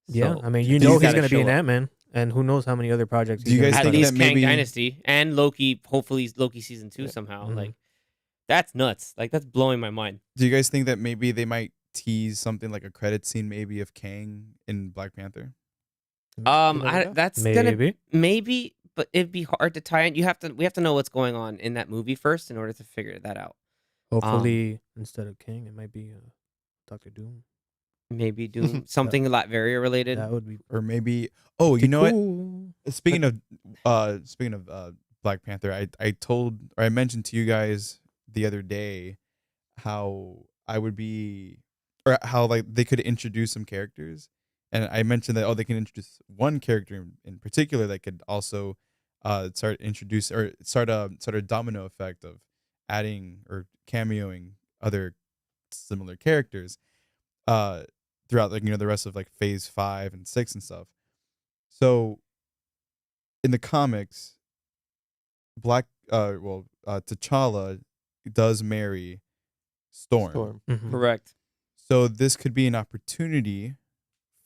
Yeah, So, I mean, you he's know he's gotta gonna be show in up. Ant-Man, and who knows how many other projects. Do he's you gonna guys at be think least that Kang maybe- Dynasty and Loki. Hopefully Loki season 2 somehow. Mhm. Like that's nuts. Like that's blowing my mind. Do you guys think that maybe they might tease something like a credit scene maybe of Kang in Black Panther? That's gonna Maybe. maybe, but it'd be hard to tie in. We have to know what's going on in that movie first in order to figure that out. Hopefully, instead of King, it might be Doctor Doom. Maybe doing something a lot very related. That would be. Or maybe. Oh, you know what? cool. Speaking of Black Panther, I mentioned to you guys the other day how I would be, or how like they could introduce some characters, and I mentioned that they can introduce one character in particular that could also start a domino effect of adding or cameoing other similar characters throughout the rest of like phase 5 and 6 and stuff. So in the comics, T'Challa does marry Storm. Mhm. Correct. So this could be an opportunity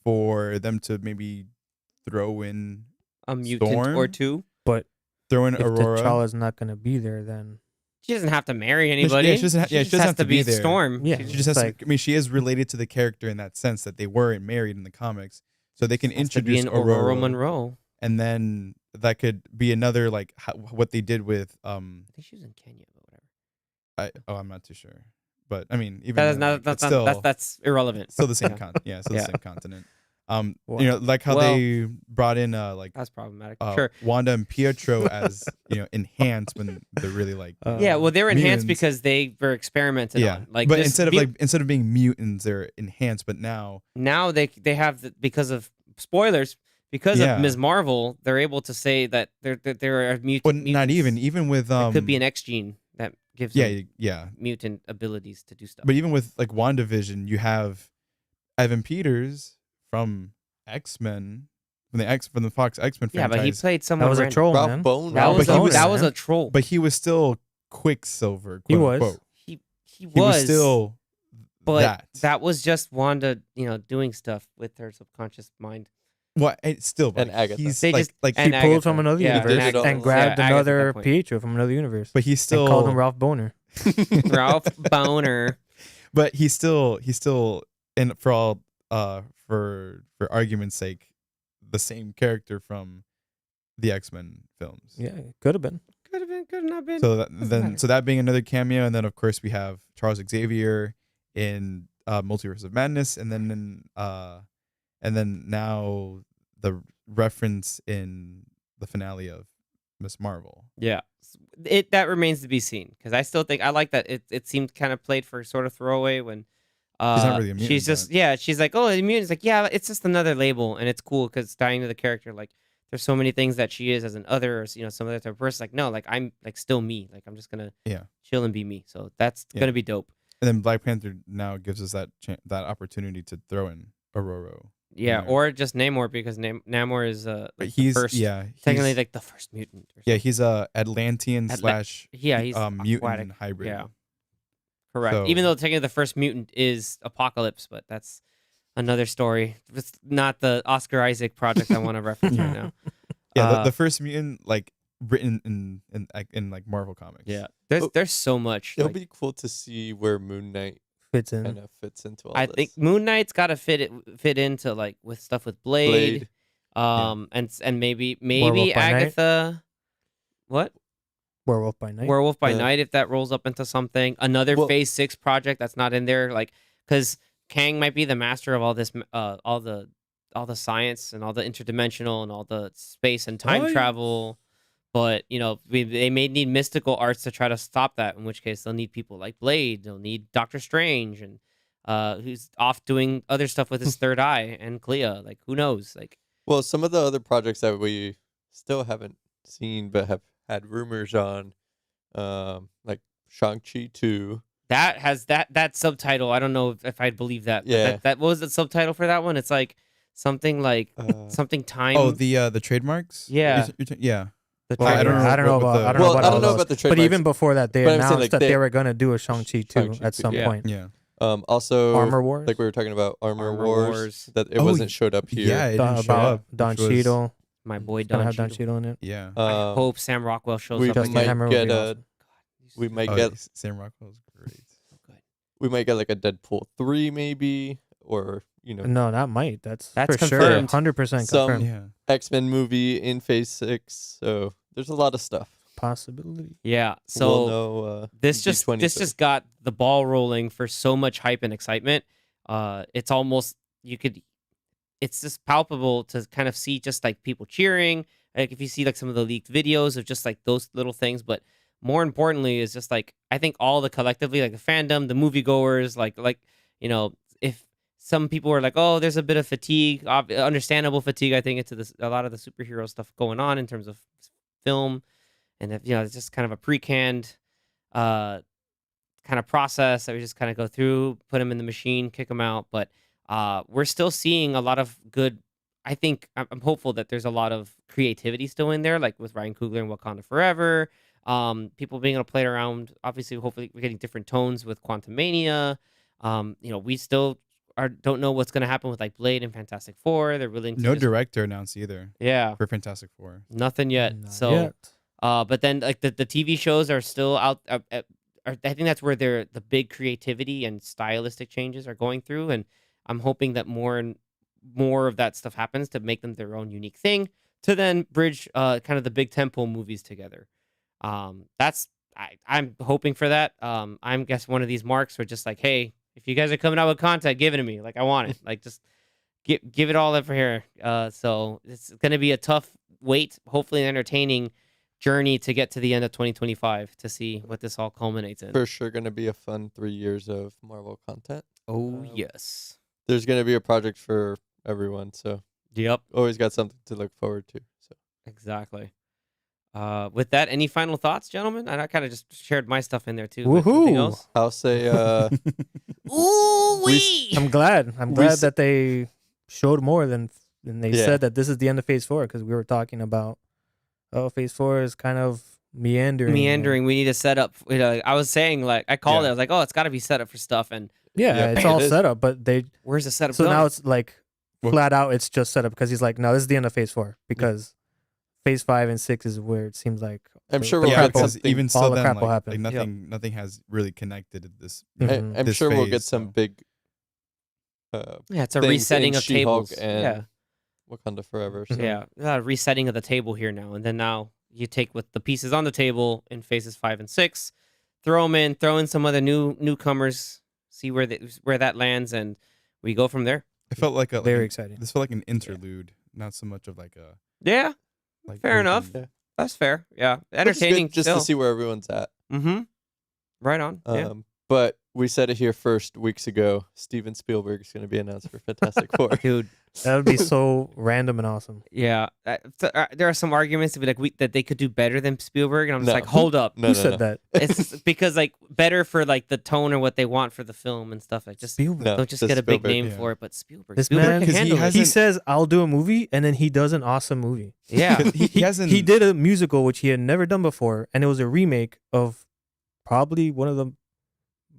for them to maybe throw in A mutant or Storm? two. But throw in if Aurora. T'Challa's not gonna be there, then She doesn't have to marry No, anybody. she doesn't She just has to be there. Storm. Yeah. She She just has like- to. I mean, she is related to the character in that sense that they weren't married in the comics, so they can has to be introduce an Aurora Monroe. and then that could be another like what they did with I think she was in Kenya, but whatever. I'm not too sure, but I mean even That is then, not, like, that's, it's not still that's irrelevant. still the same Yeah. continent. Yeah, still Yeah. the same continent. Well- Like how Well- they brought in like That's problematic. Sure. Wanda and Pietro as enhanced when they're really like Yeah, well, they were enhanced mutants. because they were experimented on. Like, but this instead of being mutants, they're enhanced. But now, now they have because of spoilers, because Yeah. of Ms. Marvel, they're able to say that there are mutant. but not even with It could be an X gene that gives yeah them yeah. mutant abilities to do stuff. But even with like WandaVision, you have Evan Peters from X-Men, from the Fox X-Men yeah, franchise. but he played that someone. was a random. troll, Ralph man. Boner. That was But he a, was- that was a troll. But he was still Quicksilver. He quote was. unquote. he He was still but that. was just Wanda, doing stuff with her subconscious mind. What? It's still. And But Agatha. he's They like just- like and He pulled Agatha. from another Yeah, universe Digital. and grabbed Yeah, Agatha at that another point. Pietro from another universe. but he's still and called him Ralph Boner. Ralph Boner. But he's still and for all for argument's sake, the same character from the X-Men films. Yeah, it could have been. Could have been, could have not been. So matter. that being another cameo, and then of course we have Charles Xavier in Multiverse of Madness, and then now the reference in the finale of Miss Marvel. Yeah, that remains to be seen because I still think I like that it seemed kind of played for sort of throwaway when She's not really a mutant, she's just but- she's like, oh, the mutant's like, yeah, it's just another label and it's cool because it's tying to the character. Like there's so many things that she is as an other, or some other type of person. Like no, like I'm like still me. Like I'm just gonna chill and be me. So that's Yeah. gonna be dope. And then Black Panther now gives us that that opportunity to throw in Aurora. Yeah, Yeah. or just Namor because Namor is But like he's the first, he's, technically like the first mutant. Or something. he's a Atlantean slash yeah, he's mutant aquatic. hybrid. Yeah. Correct. So- Even though technically the first mutant is Apocalypse, but that's another story. It's not the Oscar Isaac project I want to reference right now. Yeah, the first mutant like written in like Marvel comics. Yeah, Oh, there's so much. It'll like, be cool to see where Moon Knight Fits in. kind of fits into all I this. think Moon Knight's got to fit into like with stuff with Blade, Blade. and maybe Werewolf by Night? Agatha. What? Werewolf by Night. Werewolf by Yeah. Night, if that rolls up into something. Another Well- Phase 6 project that's not in there, like because Kang might be the master of all this, all the science and all the interdimensional and all the space and time yeah. travel. But they may need mystical arts to try to stop that. In which case, they'll need people like Blade. They'll need Doctor Strange, and who's off doing other stuff with his third eye, and Clea. Like who knows? Like Well, some of the other projects that we still haven't seen but have had rumors on, like Shang-Chi 2. that has that subtitle. I don't know if I'd believe that. but Yeah. That what was the subtitle for that one? It's like something like something time. Oh, the trademarks. Yeah. Yeah. the Well, I don't know I don't know what about. the- I don't Well, know I about don't all know those. about the But trademarks. even before that, they But I'm saying, announced like, that they they- were gonna do a Shang-Chi 2 Shang-Chi at 2, some yeah. point. Yeah. Also, Armor Wars. like we were talking about Armor Armor Wars, Wars. that it Oh, wasn't showed up here. Yeah, it didn't show about up. Don which was- Cheadle. My boy It's gonna Don have Don Cheadle. Cheadle in it. Yeah. I hope Sam Rockwell shows we up. Justin might again. Hammer would get be a awesome. we might Oh, get Sam Rockwell's great. So good. we might get like a Deadpool 3 maybe, or No, that might. That's That's for sure. confirmed. 100% Some- confirmed. Yeah. X-Men movie in Phase 6. So there's a lot of stuff. Possibility. Yeah. We'll So know, this just D23. got the ball rolling for so much hype and excitement. It's almost it's just palpable to kind of see just like people cheering. Like if you see like some of the leaked videos of just like those little things, but more importantly is just like I think all the collectively like the fandom, the moviegoers, like if some people are like, oh, there's a bit of fatigue, understandable fatigue. I think into a lot of the superhero stuff going on in terms of film, and if, it's just kind of a pre-canned kind of process that we just kind of go through, put them in the machine, kick them out. But we're still seeing a lot of good. I think I'm hopeful that there's a lot of creativity still in there, like with Ryan Coogler and Wakanda Forever. People being able to play around. Obviously, hopefully, we're getting different tones with Quantum Mania. We still don't know what's going to happen with like Blade and Fantastic Four. They're willing to No director announced either Yeah, for Fantastic Four. nothing yet. Not So. yet. But then like the TV shows are still out. I think that's where the big creativity and stylistic changes are going through, and I'm hoping that more and more of that stuff happens to make them their own unique thing to then bridge kind of the big tentpole movies together. I'm hoping for that. I'm guess one of these marks where just like, hey, if you guys are coming out with content, give it to me. Like I want it. Like just give it all over here. So it's gonna be a tough wait, hopefully an entertaining journey to get to the end of 2025 to see what this all culminates in. For sure going to be a fun 3 years of Marvel content. Oh, yes. There's going to be a project for everyone, so Yep, always got something to look forward to. So exactly. With that, any final thoughts, gentlemen? I kind of just shared my stuff in there too. but anything Woohoo! else? I'll say Ooh we- wee! I'm glad. I'm We glad s- that they showed more than they Yeah. said that this is the end of Phase 4 because we were talking about Phase 4 is kind of meandering. We need a setup. I was saying like I called it. Yeah. I was like, oh, it's got to be set up for stuff. And Yeah, Yeah, it's it all is. set up, but they where's the setup? so going? now it's like Well- flat out. It's just set up because he's like, no, this is the end of Phase 4 because Phase 5 and 6 is where it seems like I'm the- sure the we'll Yeah, get crap will- because something. even all still, the then crap will like happen. nothing has really connected to this. Mhm. I'm this sure we'll get phase, some so. big Yeah, it's a things resetting in of She-Hulk tables. and Yeah. Wakanda Forever. So. Yeah, resetting of the table here now, and then now you take with the pieces on the table in phases 5 and 6, throw in some other newcomers, see where that lands, and we go from there. It felt like a very like exciting. This felt like an interlude, not so much of like a Yeah, like fair enough. everything- Yeah. That's fair. Yeah, Which is good entertaining. just to see where everyone's at. Mm-hmm. Right on. Yeah. But we said it here first weeks ago. Steven Spielberg is going to be announced for Fantastic Four. Dude. That would be so random and awesome. Yeah. There are some arguments to be like that they could do better than Spielberg, and I'm just No. like, hold up. No, Who no, said no. that? It's because like better for like the tone or what they want for the film and stuff. Like just Spielberg. No, don't just just get a big Spielberg. name Yeah. for it, but Spielberg. This Spielberg man- can 'Cause he handle it. hasn't- He says, "I'll do a movie," and then he does an awesome movie. Yeah. he hasn't. He did a musical which he had never done before, and it was a remake of probably one of the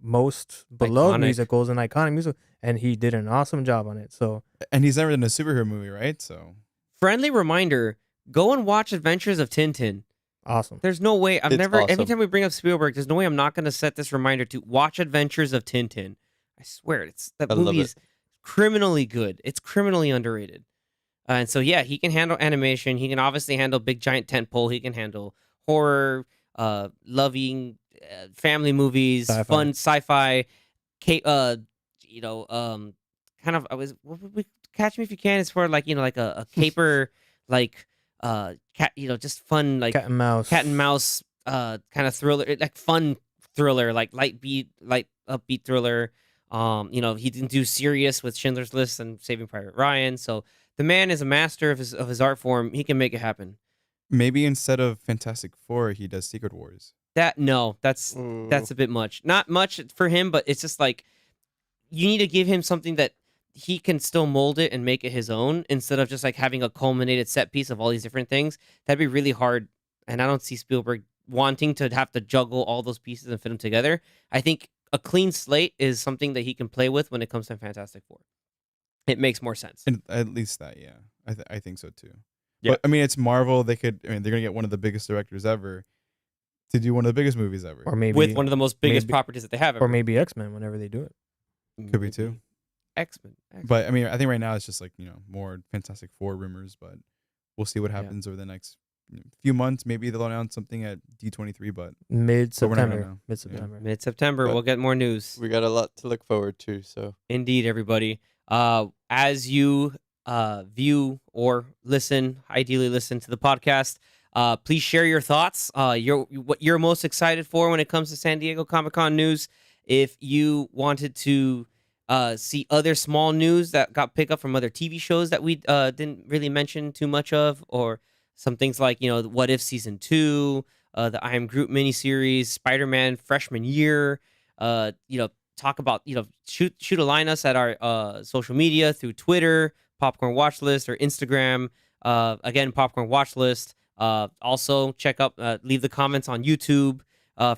most beloved Iconic. musicals and iconic musical, and he did an awesome job on it. So and he's never done a superhero movie, right? So Friendly reminder: go and watch Adventures of Tintin. awesome. There's no way It's every awesome. time we bring up Spielberg, there's no way I'm not going to set this reminder to watch Adventures of Tintin. I swear, that I love movie it. is criminally good. It's criminally underrated. And so yeah, he can handle animation. He can obviously handle big giant tentpole. He can handle horror, loving family movies, Sci-fi. fun sci-fi. Kind of. What would we Catch Me If You Can? It's for like like a caper like cat. Just fun like Cat and mouse. cat and mouse kind of thriller, like fun thriller, like light upbeat thriller. He didn't do serious with Schindler's List and Saving Private Ryan. So the man is a master of his art form. He can make it happen. maybe instead of Fantastic Four, he does Secret Wars. That's a bit much. Not much for him, but it's just like you need to give him something that he can still mold it and make it his own instead of just like having a culminated set piece of all these different things. That'd be really hard. And I don't see Spielberg wanting to have to juggle all those pieces and fit them together. I think a clean slate is something that he can play with when it comes to Fantastic Four. It makes more sense. And at least that, yeah, I think so too. Yeah. But I mean, it's Marvel. They're gonna get one of the biggest directors ever to do one of the biggest movies ever. or maybe With one of the most biggest maybe- properties that they have ever. or maybe X-Men whenever they do it. Could be too. X-Men. But I mean, I think right now it's just like more Fantastic Four rumors, but we'll see what Yeah. happens over the next few months. Maybe they'll announce something at D23, but Mid-September. know. Mid-September. Mid-September, But we'll get more news. We got a lot to look forward to. So Indeed, everybody. As you view or listen, ideally listen to the podcast, please share your thoughts. What you're most excited for when it comes to San Diego Comic-Con news. If you wanted to see other small news that got picked up from other TV shows that we didn't really mention too much of, or some things like What If Season 2, the I Am Groot miniseries, Spider-Man Freshman Year, talk about, shoot a line us at our social media through Twitter, Popcorn Watchlist, or Instagram. Again, Popcorn Watchlist. Also, check up, leave the comments on YouTube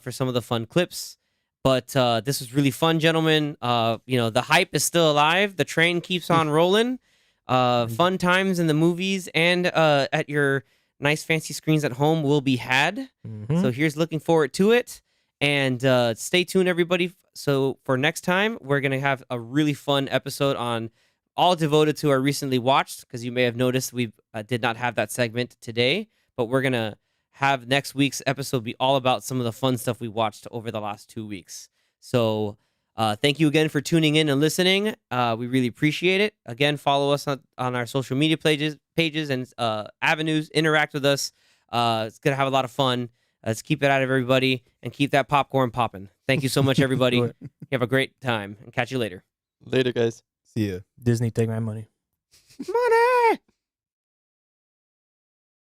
for some of the fun clips. But this was really fun, gentlemen. The hype is still alive. The train keeps on rolling. Fun times in the movies and at your nice fancy screens at home will be had. So here's looking forward to it. And stay tuned, everybody. So for next time, we're going to have a really fun episode on all devoted to our recently watched, because you may have noticed we did not have that segment today, but we're going to have next week's episode be all about some of the fun stuff we watched over the last 2 weeks. So thank you again for tuning in and listening. We really appreciate it. Again, follow us on our social media pages and avenues. Interact with us. It's going to have a lot of fun. Let's keep it out of everybody and keep that popcorn popping. Thank you so much, everybody. You have a great time and catch you later. later, guys. See ya. Disney, take my money. Money!